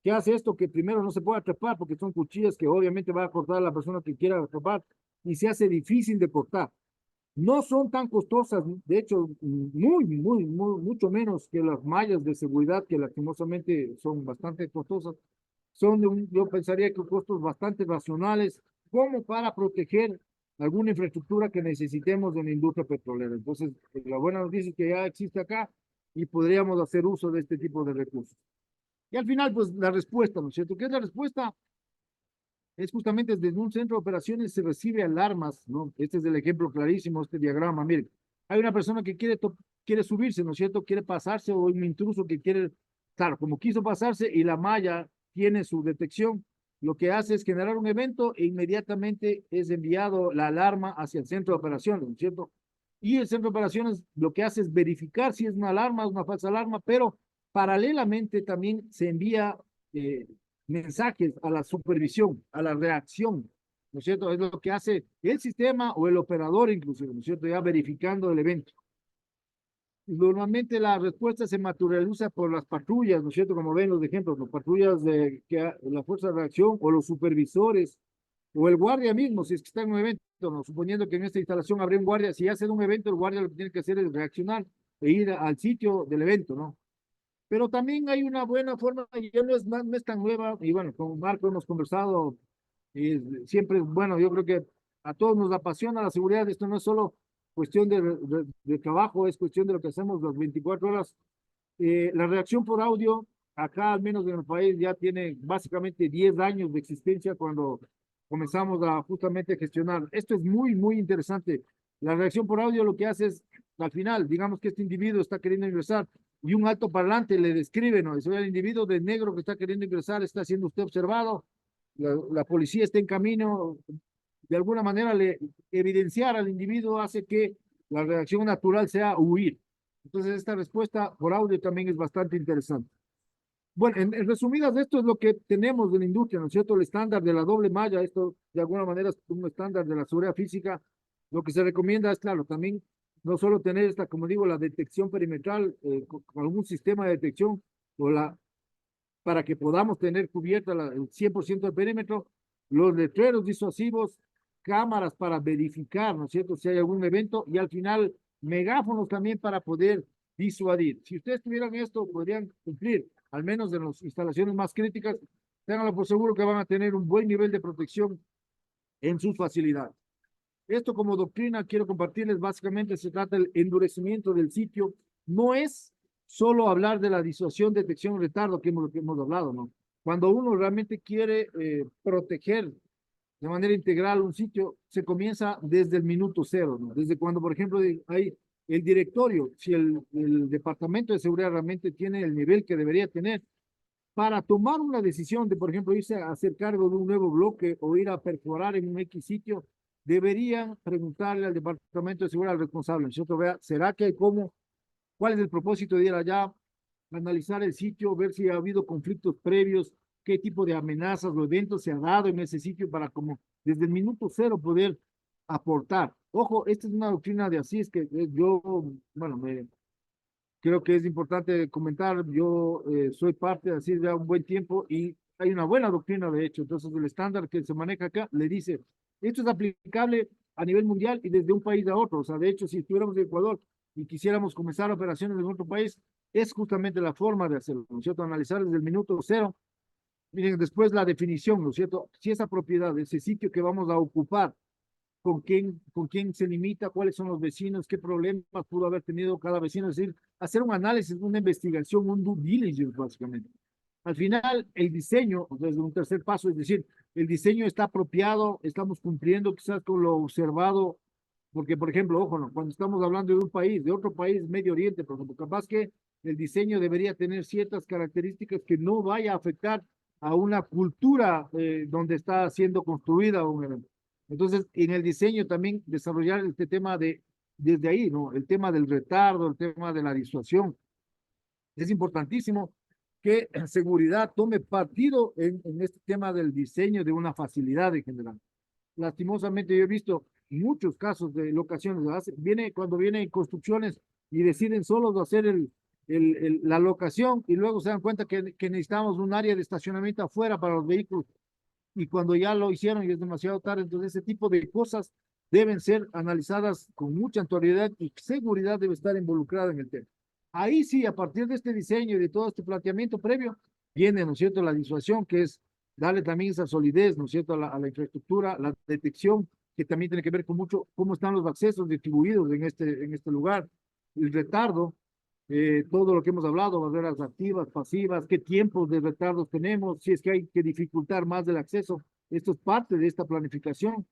Speaker 1: ¿Qué hace esto? Que primero no se puede atrapar porque son cuchillas que obviamente va a cortar a la persona que quiera atrapar y se hace difícil de cortar. No son tan costosas, de hecho, mucho menos que las mallas de seguridad que lastimosamente son bastante costosas. Son yo pensaría que costos bastante racionales como para proteger alguna infraestructura que necesitemos de la industria petrolera. Entonces, la buena noticia es que ya existe acá y podríamos hacer uso de este tipo de recursos. Y al final, pues la respuesta, ¿no es cierto? ¿Qué es la respuesta? Es justamente desde un centro de operaciones se recibe alarmas, ¿no? Este es el ejemplo clarísimo, este diagrama. Miren, hay una persona que quiere subirse, ¿no es cierto? Quiere pasarse o un intruso que quiere, claro, como quiso pasarse y la malla tiene su detección, lo que hace es generar un evento e inmediatamente es enviado la alarma hacia el centro de operaciones, ¿no es cierto? Y el centro de operaciones lo que hace es verificar si es una alarma, una falsa alarma, pero paralelamente también se envía mensajes a la supervisión, a la reacción, ¿no es cierto? Es lo que hace el sistema o el operador inclusive, ¿no es cierto? Ya verificando el evento. Normalmente la respuesta se materializa por las patrullas, ¿no es cierto? Como ven los ejemplos, las patrullas la fuerza de reacción o los supervisores o el guardia mismo, si es que está en un evento, ¿no? Suponiendo que en esta instalación habría un guardia, si hace un evento, el guardia lo que tiene que hacer es reaccionar e ir al sitio del evento, ¿no? Pero también hay una buena forma, y ya no es tan nueva, y bueno, con Marco hemos conversado, y siempre, bueno, yo creo que a todos nos apasiona la seguridad, esto no es solo cuestión de trabajo, es cuestión de lo que hacemos las 24 horas. La reacción por audio, acá al menos en el país, ya tiene básicamente 10 años de existencia cuando comenzamos a justamente gestionar. Esto es muy interesante. La reacción por audio lo que hace es, al final, digamos que este individuo está queriendo ingresar y un alto parlante le describe, ¿no? Soy el individuo de negro que está queriendo ingresar, está siendo usted observado, la policía está en camino, de alguna manera le evidenciar al individuo hace que la reacción natural sea huir. Entonces, esta respuesta por audio también es bastante interesante. Bueno, en resumidas, esto es lo que tenemos de la industria, ¿no es cierto? El estándar de la doble malla, esto de alguna manera es un estándar de la seguridad física. Lo que se recomienda es, claro, también no solo tener esta, como digo, la detección perimetral, con algún sistema de detección o para que podamos tener cubierta el 100% del perímetro, los letreros disuasivos, cámaras para verificar, ¿no es cierto?, si hay algún evento y al final megáfonos también para poder disuadir. Si ustedes tuvieran esto, podrían cumplir, al menos en las instalaciones más críticas, ténganlo por seguro que van a tener un buen nivel de protección en sus facilidades. Esto como doctrina quiero compartirles, básicamente se trata del endurecimiento del sitio, no es solo hablar de la disuasión, detección, retardo que hemos hablado, ¿no? Cuando uno realmente quiere proteger de manera integral un sitio, se comienza desde el minuto cero, ¿no? Desde cuando, por ejemplo, hay el directorio, si el departamento de seguridad realmente tiene el nivel que debería tener, para tomar una decisión de, por ejemplo, irse a hacer cargo de un nuevo bloque o ir a perforar en un X sitio, deberían preguntarle al departamento de seguridad al responsable, ¿cierto? Vea, ¿será que hay cómo? ¿Cuál es el propósito de ir allá? Analizar el sitio, ver si ha habido conflictos previos, qué tipo de amenazas o eventos se ha dado en ese sitio para como desde el minuto cero poder aportar. Ojo, esta es una doctrina de así, es que yo, bueno, creo que es importante comentar, yo soy parte de así ya un buen tiempo y hay una buena doctrina de hecho, entonces el estándar que se maneja acá le dice, esto es aplicable a nivel mundial y desde un país a otro, o sea, de hecho, si estuviéramos en Ecuador y quisiéramos comenzar operaciones en otro país, es justamente la forma de hacerlo, ¿no es cierto? Analizar desde el minuto cero, miren, después la definición, ¿no es cierto? Si esa propiedad, ese sitio que vamos a ocupar, con quién se limita, cuáles son los vecinos, qué problemas pudo haber tenido cada vecino, es decir, hacer un análisis, una investigación, un due diligence básicamente. Al final, el diseño, desde un tercer paso, es decir, el diseño está apropiado, estamos cumpliendo quizás con lo observado Porque, por ejemplo, ojo, ¿no? Cuando estamos hablando de un país, de otro país, Medio Oriente, por ejemplo, capaz que el diseño debería tener ciertas características que no vaya a afectar a una cultura donde está siendo construida un evento. Entonces, en el diseño también desarrollar este tema desde ahí, ¿no? El tema del retardo, el tema de la disuasión. Es importantísimo que seguridad tome partido en este tema del diseño de una facilidad en general. Lastimosamente yo he visto muchos casos de locaciones, cuando vienen construcciones y deciden solos hacer la locación y luego se dan cuenta que necesitamos un área de estacionamiento afuera para los vehículos y cuando ya lo hicieron y es demasiado tarde, entonces ese tipo de cosas deben ser analizadas con mucha autoridad y seguridad debe estar involucrada en el tema. Ahí sí, a partir de este diseño y de todo este planteamiento previo, viene, ¿no es cierto?, la disuasión, que es darle también esa solidez, ¿no es cierto?, a la infraestructura, la detección, que también tiene que ver con mucho cómo están los accesos distribuidos en este lugar, el retardo, todo lo que hemos hablado, barreras activas, pasivas, qué tiempos de retardos tenemos, si es que hay que dificultar más el acceso. Esto es parte de esta planificación.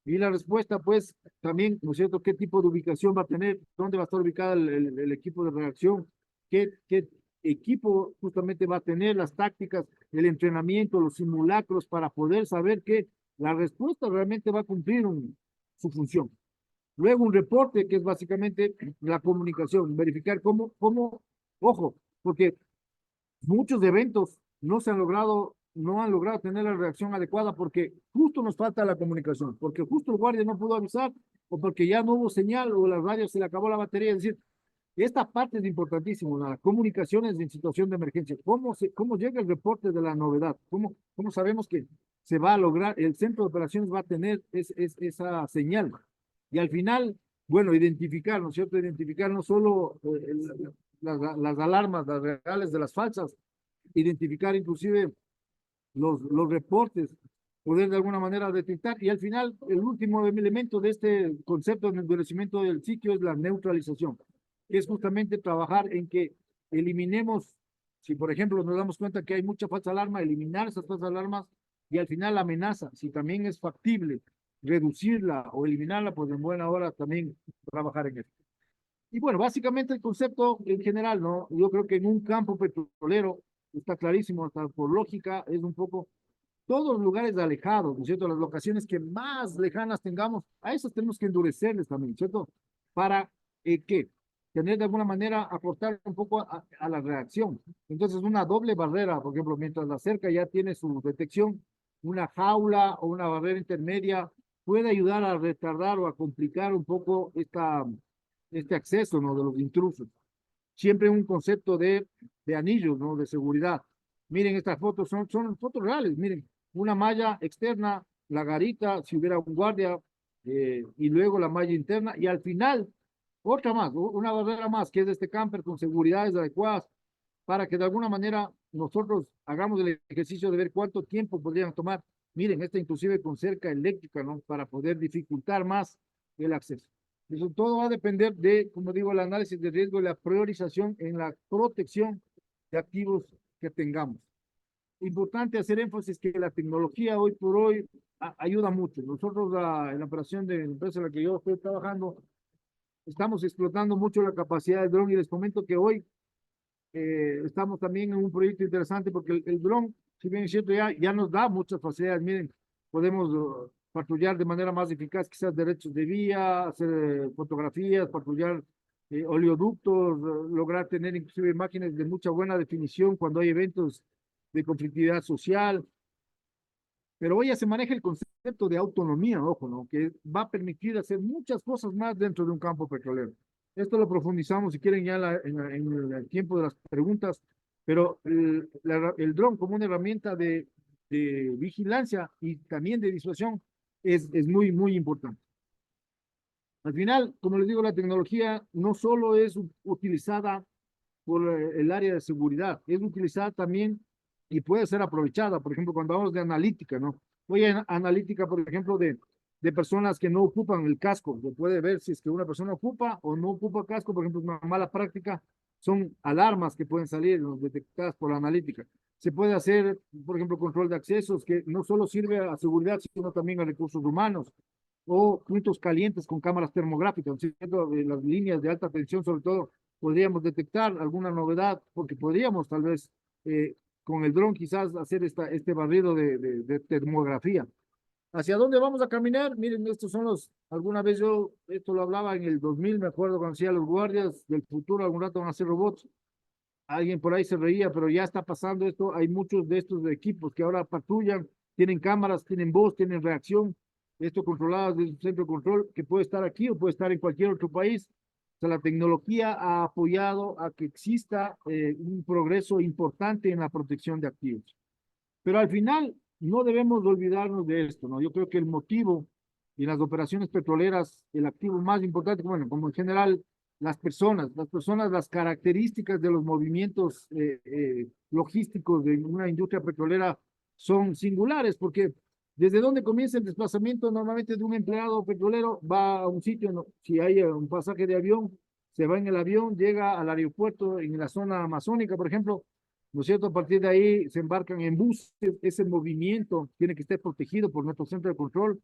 Speaker 1: Y la respuesta, pues, también, ¿no es cierto?, qué tipo de ubicación va a tener, dónde va a estar ubicado el equipo de reacción, qué equipo justamente va a tener, las tácticas, el entrenamiento, los simulacros, para poder saber que la respuesta realmente va a cumplir su función. Luego un reporte que es básicamente la comunicación, verificar ojo, porque muchos eventos no han logrado tener la reacción adecuada porque justo nos falta la comunicación, porque justo el guardia no pudo avisar o porque ya no hubo señal o la radio se le acabó la batería. Es decir, esta parte es importantísima, la comunicación es en situación de emergencia. ¿Cómo llega el reporte de la novedad? ¿Cómo sabemos que se va a lograr, el centro de operaciones va a tener esa señal? Y al final, bueno, identificar, ¿no es cierto? Identificar no solo las alarmas, las reales de las falsas, identificar inclusive los reportes, poder de alguna manera detectar. Y al final, el último elemento de este concepto de endurecimiento del sitio es la neutralización, que es justamente trabajar en que eliminemos, si por ejemplo nos damos cuenta que hay mucha falsa alarma, eliminar esas falsas alarmas y al final la amenaza, si también es factible reducirla o eliminarla, pues en buena hora también trabajar en eso. Y bueno, básicamente el concepto en general, ¿no? Yo creo que en un campo petrolero, está clarísimo, hasta por lógica, es un poco todos los lugares alejados, ¿no es cierto? Las locaciones que más lejanas tengamos, a esas tenemos que endurecerles también, ¿cierto? Para ¿qué? Tener de alguna manera, aportar un poco a la reacción. Entonces, una doble barrera, por ejemplo, mientras la cerca ya tiene su detección, una jaula o una barrera intermedia puede ayudar a retardar o a complicar un poco este acceso, ¿no? De los intrusos. Siempre un concepto de anillos, ¿no? De seguridad. Miren, estas fotos son fotos reales. Miren, una malla externa, la garita, si hubiera un guardia, y luego la malla interna, y al final, otra más, una barrera más, que es este camper con seguridades adecuadas, para que de alguna manera nosotros hagamos el ejercicio de ver cuánto tiempo podrían tomar. Miren, esta inclusive con cerca eléctrica, ¿no? Para poder dificultar más el acceso. Eso todo va a depender de, como digo, el análisis de riesgo y la priorización en la protección de activos que tengamos. Importante hacer énfasis que la tecnología hoy por hoy ayuda mucho. Nosotros en la operación de la empresa en la que yo estoy trabajando, estamos explotando mucho la capacidad del dron y les comento que hoy estamos también en un proyecto interesante porque el dron, si bien es cierto, ya nos da muchas facilidades. Miren, podemos patrullar de manera más eficaz, quizás derechos de vía, hacer fotografías, patrullar oleoductos, lograr tener inclusive imágenes de mucha buena definición cuando hay eventos de conflictividad social. Pero hoy ya se maneja el concepto de autonomía, ojo, ¿no? Que va a permitir hacer muchas cosas más dentro de un campo petrolero. Esto lo profundizamos si quieren ya en el tiempo de las preguntas, pero el dron como una herramienta de vigilancia y también de disuasión es muy, muy importante. Al final, como les digo, la tecnología no solo es utilizada por el área de seguridad, es utilizada también y puede ser aprovechada, por ejemplo, cuando hablamos de analítica, ¿no? Hoy hay analítica, por ejemplo, de personas que no ocupan el casco, se puede ver si es que una persona ocupa o no ocupa casco, por ejemplo, una mala práctica, son alarmas que pueden salir, ¿no? Detectadas por la analítica. Se puede hacer, por ejemplo, control de accesos, que no solo sirve a seguridad, sino también a recursos humanos. o puntos calientes con cámaras termográficas, ¿no es cierto? Las líneas de alta tensión, sobre todo, podríamos detectar alguna novedad, porque podríamos tal vez con el dron quizás hacer este barrido de termografía. ¿Hacia dónde vamos a caminar? Miren, estos son alguna vez yo, esto lo hablaba en el 2000, me acuerdo cuando decía los guardias del futuro, algún rato van a ser robots. Alguien por ahí se reía, pero ya está pasando esto. Hay muchos de estos equipos que ahora patrullan, tienen cámaras, tienen voz, tienen reacción. Esto controlado desde un centro de control que puede estar aquí o puede estar en cualquier otro país. O sea, la tecnología ha apoyado a que exista un progreso importante en la protección de activos. Pero al final no debemos olvidarnos de esto, ¿no? Yo creo que el motivo en las operaciones petroleras, el activo más importante, bueno, como en general las características de los movimientos logísticos de una industria petrolera son singulares, porque desde donde comienza el desplazamiento normalmente de un empleado petrolero va a un sitio, ¿no? Si hay un pasaje de avión, se va en el avión, llega al aeropuerto en la zona amazónica, por ejemplo, ¿no es cierto? A partir de ahí se embarcan en buses, ese movimiento tiene que estar protegido por nuestro centro de control,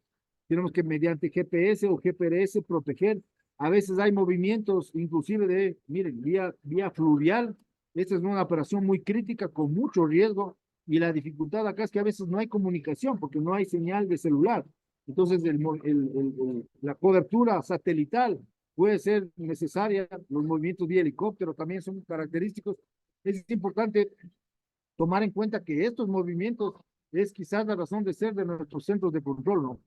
Speaker 1: tenemos que mediante GPS o GPRS proteger. A veces hay movimientos, inclusive miren, vía fluvial. Esta es una operación muy crítica, con mucho riesgo, y la dificultad acá es que a veces no hay comunicación porque no hay señal de celular. Entonces, la cobertura satelital puede ser necesaria, los movimientos vía helicóptero también son característicos. Es importante tomar en cuenta que estos movimientos es quizás la razón de ser de nuestros centros de control, ¿no?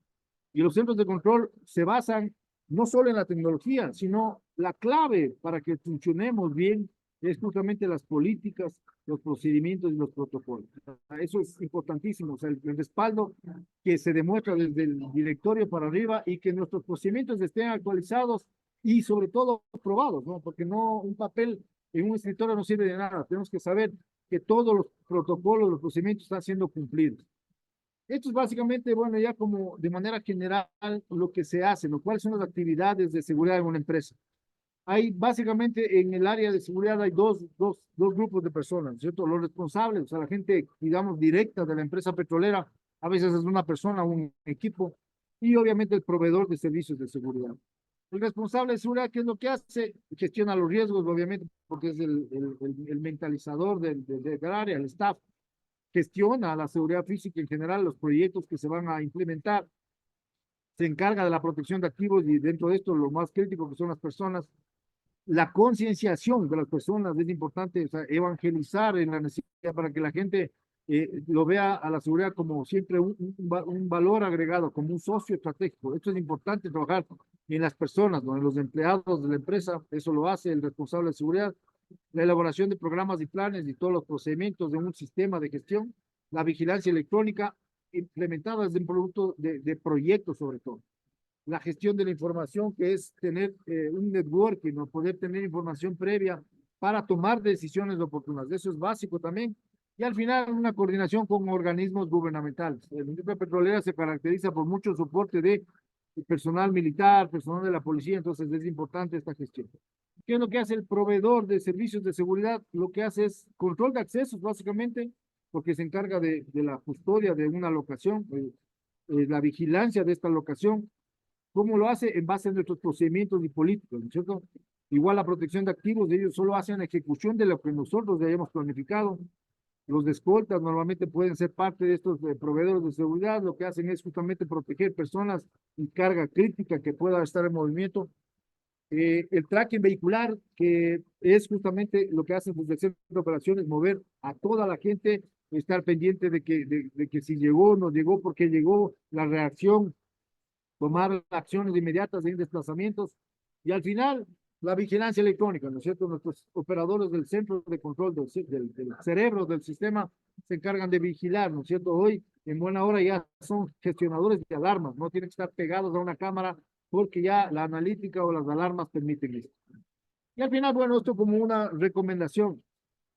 Speaker 1: Y los centros de control se basan no solo en la tecnología, sino la clave para que funcionemos bien es justamente las políticas, los procedimientos y los protocolos. Eso es importantísimo, o sea, el respaldo que se demuestra desde el directorio para arriba y que nuestros procedimientos estén actualizados y sobre todo probados, ¿no? Porque no un papel en un escritorio no sirve de nada. Tenemos que saber que todos los protocolos, los procedimientos están siendo cumplidos. Esto es básicamente, bueno, ya como de manera general lo que se hace, ¿no? ¿Cuáles son las actividades de seguridad en una empresa? Hay básicamente en el área de seguridad hay dos grupos de personas, ¿cierto? Los responsables, o sea, la gente, digamos, directa de la empresa petrolera, a veces es una persona, un equipo, y obviamente el proveedor de servicios de seguridad. El responsable de seguridad, ¿qué es lo que hace? Gestiona los riesgos, obviamente, porque es el mentalizador del área, el staff, gestiona la seguridad física en general, los proyectos que se van a implementar, se encarga de la protección de activos y dentro de esto lo más crítico que son las personas. La concienciación de las personas es importante, o sea, evangelizar en la necesidad para que la gente lo vea a la seguridad como siempre un valor agregado, como un socio estratégico. Esto es importante trabajar en las personas, ¿no? En los empleados de la empresa, eso lo hace el responsable de seguridad, la elaboración de programas y planes y todos los procedimientos de un sistema de gestión, la vigilancia electrónica implementada desde un producto de proyectos sobre todo, la gestión de la información, que es tener un networking o poder tener información previa para tomar decisiones oportunas. Eso es básico también. Y al final, una coordinación con organismos gubernamentales. La industria petrolera se caracteriza por mucho soporte de personal militar, personal de la policía, entonces es importante esta gestión. ¿Qué es lo que hace el proveedor de servicios de seguridad? Lo que hace es control de accesos, básicamente, porque se encarga de la custodia de una locación, la vigilancia de esta locación. ¿Cómo lo hace? En base a nuestros procedimientos y políticos, ¿no es cierto? Igual la protección de activos, ellos solo hacen la ejecución de lo que nosotros ya hayamos planificado. Los de escoltas normalmente pueden ser parte de estos proveedores de seguridad. Lo que hacen es justamente proteger personas y carga crítica que pueda estar en movimiento. El tracking vehicular, que es justamente lo que hacen desde el centro de operaciones, mover a toda la gente, estar pendiente de que si llegó, no llegó, por qué llegó, la reacción, tomar acciones inmediatas en desplazamientos y al final la vigilancia electrónica, ¿no es cierto? Nuestros operadores del centro de control del cerebro del sistema se encargan de vigilar, ¿no es cierto? Hoy en buena hora ya son gestionadores de alarmas, no tienen que estar pegados a una cámara porque ya la analítica o las alarmas permiten esto. Y al final, bueno, esto como una recomendación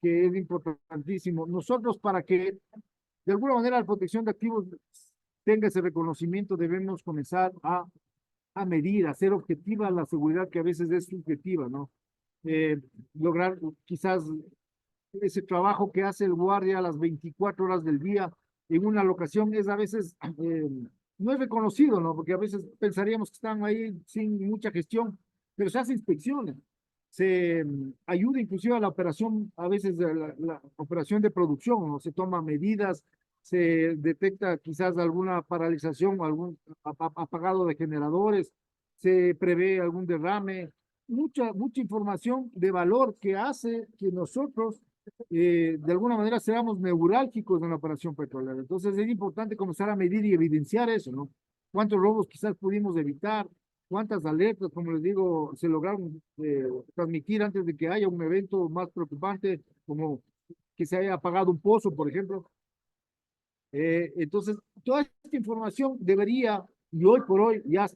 Speaker 1: que es importantísimo. Nosotros para que de alguna manera la protección de activos tenga ese reconocimiento, debemos comenzar a medir, a hacer objetiva la seguridad que a veces es subjetiva, ¿no? Lograr quizás ese trabajo que hace el guardia a las 24 horas del día en una locación es a veces no es reconocido, ¿no? Porque a veces pensaríamos que están ahí sin mucha gestión, pero se hace inspecciones, se ayuda inclusive a la operación, a veces la operación de producción, ¿no? Se toman medidas, se detecta quizás alguna paralización, algún apagado de generadores, se prevé algún derrame, mucha información de valor que hace que nosotros de alguna manera seamos neurálgicos en la operación petrolera. Entonces es importante comenzar a medir y evidenciar eso, ¿no? ¿Cuántos robos quizás pudimos evitar? ¿Cuántas alertas, como les digo, se lograron transmitir antes de que haya un evento más preocupante, como que se haya apagado un pozo, por ejemplo? Entonces, toda esta información debería, y hoy por hoy ya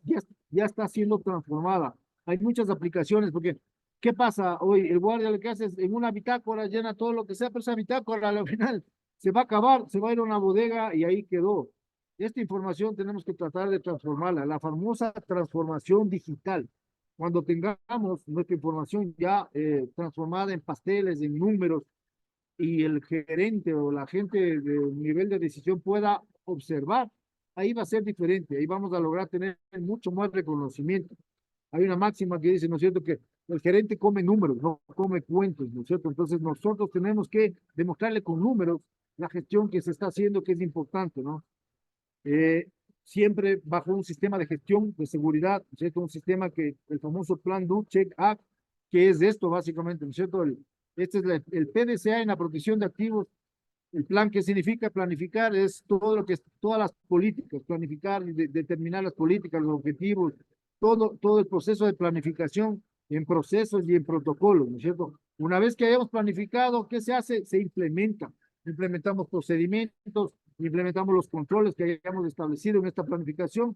Speaker 1: está siendo transformada. Hay muchas aplicaciones, porque ¿qué pasa hoy? El guardia lo que hace es en una bitácora llena todo lo que sea, pero esa bitácora al final se va a acabar, se va a ir a una bodega y ahí quedó. Esta información tenemos que tratar de transformarla, la famosa transformación digital. Cuando tengamos nuestra información ya transformada en pasteles, en números, y el gerente o la gente de nivel de decisión pueda observar, ahí va a ser diferente, ahí vamos a lograr tener mucho más reconocimiento. Hay una máxima que dice, ¿no es cierto?, que el gerente come números, no come cuentos, ¿no es cierto? Entonces nosotros tenemos que demostrarle con números la gestión que se está haciendo, que es importante, ¿no? Eh, Siempre bajo un sistema de gestión de seguridad, ¿no es cierto? Un sistema que, el famoso Plan Do Check Act, que es esto básicamente, ¿no es cierto? Este es el PDCA en la protección de activos. El plan, ¿qué significa? Planificar es todo lo que es, todas las políticas, planificar y determinar las políticas, los objetivos, todo el proceso de planificación en procesos y en protocolos, ¿no es cierto? Una vez que hayamos planificado, ¿qué se hace? Se implementa. Implementamos procedimientos, implementamos los controles que hayamos establecido en esta planificación.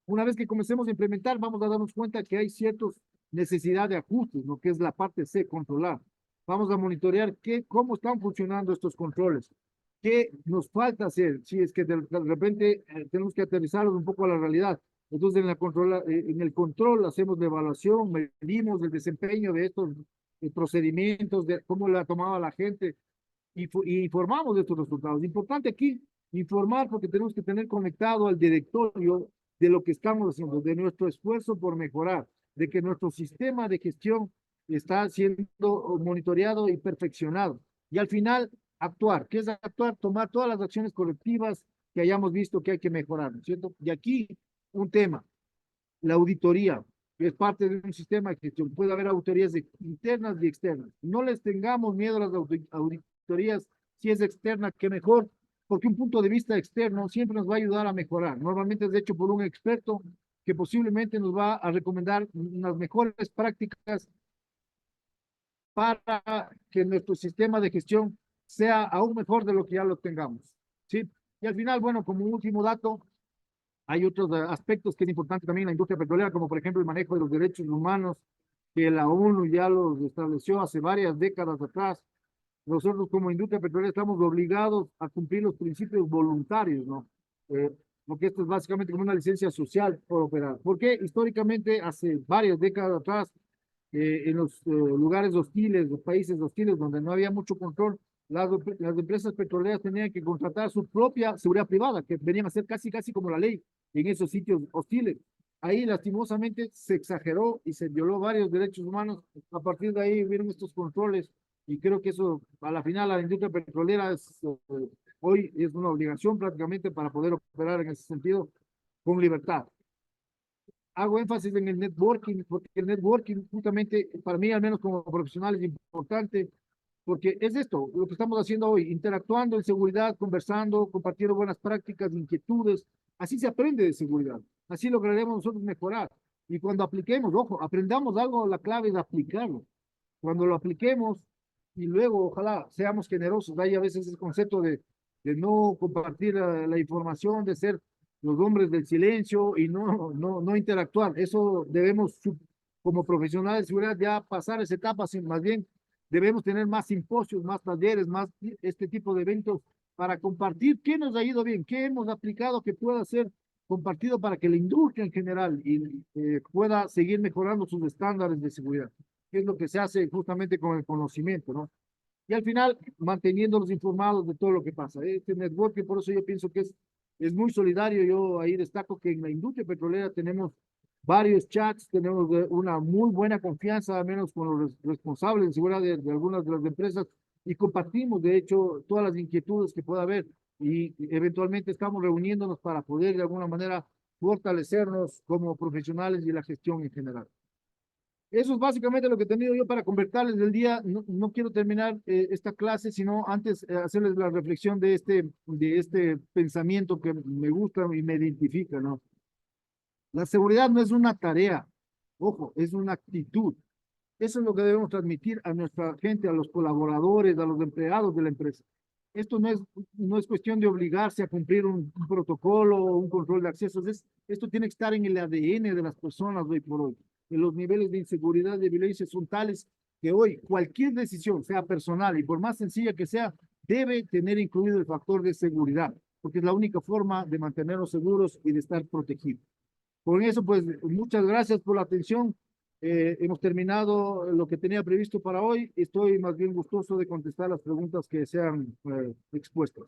Speaker 1: Una vez que comencemos a implementar, vamos a darnos cuenta que hay ciertas necesidad de ajustes, lo que es la parte C, controlar. Vamos a monitorear cómo están funcionando estos controles, qué nos falta hacer, si es que de repente tenemos que aterrizarlos un poco a la realidad. Entonces, en el control hacemos la evaluación, medimos el desempeño de estos procedimientos, de cómo la tomaba la gente y informamos de estos resultados. Importante aquí informar porque tenemos que tener conectado al directorio de lo que estamos haciendo, de nuestro esfuerzo por mejorar, de que nuestro sistema de gestión está siendo monitoreado y perfeccionado. Y al final, actuar. ¿Qué es actuar? Tomar todas las acciones correctivas que hayamos visto que hay que mejorar, ¿no es cierto? Y aquí un tema, la auditoría, que es parte de un sistema de gestión. Puede haber auditorías internas y externas. No les tengamos miedo a las auditorías. Si es externa, que mejor, porque un punto de vista externo siempre nos va a ayudar a mejorar. Normalmente es hecho por un experto que posiblemente nos va a recomendar unas mejores prácticas para que nuestro sistema de gestión sea aún mejor de lo que ya lo tengamos. ¿Sí? Y al final, bueno, como último dato, hay otros aspectos que es importante también en la industria petrolera, como por ejemplo el manejo de los derechos humanos, que la ONU ya los estableció hace varias décadas atrás. Nosotros como industria petrolera estamos obligados a cumplir los principios voluntarios, ¿no? Porque esto es básicamente como una licencia social por operar. Porque históricamente, hace varias décadas atrás, en los lugares hostiles, los países hostiles donde no había mucho control, las empresas petroleras tenían que contratar su propia seguridad privada, que venían a ser casi como la ley en esos sitios hostiles. Ahí lastimosamente se exageró y se violó varios derechos humanos. A partir de ahí hubieron estos controles y creo que eso a la final la industria petrolera hoy es una obligación prácticamente para poder operar en ese sentido con libertad. Hago énfasis en el networking, porque el networking justamente para mí, al menos como profesional, es importante, porque es esto, lo que estamos haciendo hoy, interactuando en seguridad, conversando, compartiendo buenas prácticas, inquietudes, así se aprende de seguridad, así lograremos nosotros mejorar. Y cuando apliquemos, ojo, aprendamos algo, la clave es aplicarlo. Cuando lo apliquemos y luego, ojalá, seamos generosos, hay a veces el concepto de no compartir la información, de ser los hombres del silencio y no interactuar. Eso debemos, como profesionales de seguridad, ya pasar esa etapa, más bien debemos tener más simposios, más talleres, más este tipo de eventos para compartir qué nos ha ido bien, qué hemos aplicado que pueda ser compartido para que la industria en general pueda seguir mejorando sus estándares de seguridad, que es lo que se hace justamente con el conocimiento, ¿no? Y al final, manteniéndolos informados de todo lo que pasa. Este networking, por eso yo pienso que es es muy solidario. Yo ahí destaco que en la industria petrolera tenemos varios chats, tenemos una muy buena confianza, al menos con los responsables de seguridad de algunas de las empresas, y compartimos, de hecho, todas las inquietudes que pueda haber y eventualmente estamos reuniéndonos para poder de alguna manera fortalecernos como profesionales y la gestión en general. Eso es básicamente lo que he tenido yo para conversarles del día. No, no quiero terminar esta clase, sino antes hacerles la reflexión de este pensamiento que me gusta y me identifica, ¿no? La seguridad no es una tarea, ojo, es una actitud. Eso es lo que debemos transmitir a nuestra gente, a los colaboradores, a los empleados de la empresa. Esto no es cuestión de obligarse a cumplir un protocolo o un control de accesos. Esto tiene que estar en el ADN de las personas hoy por hoy. Los niveles de inseguridad, de violencia son tales que hoy cualquier decisión, sea personal y por más sencilla que sea, debe tener incluido el factor de seguridad, porque es la única forma de mantenernos seguros y de estar protegidos. Con eso, pues, muchas gracias por la atención. Hemos terminado lo que tenía previsto para hoy. Estoy más bien gustoso de contestar las preguntas que sean expuestas.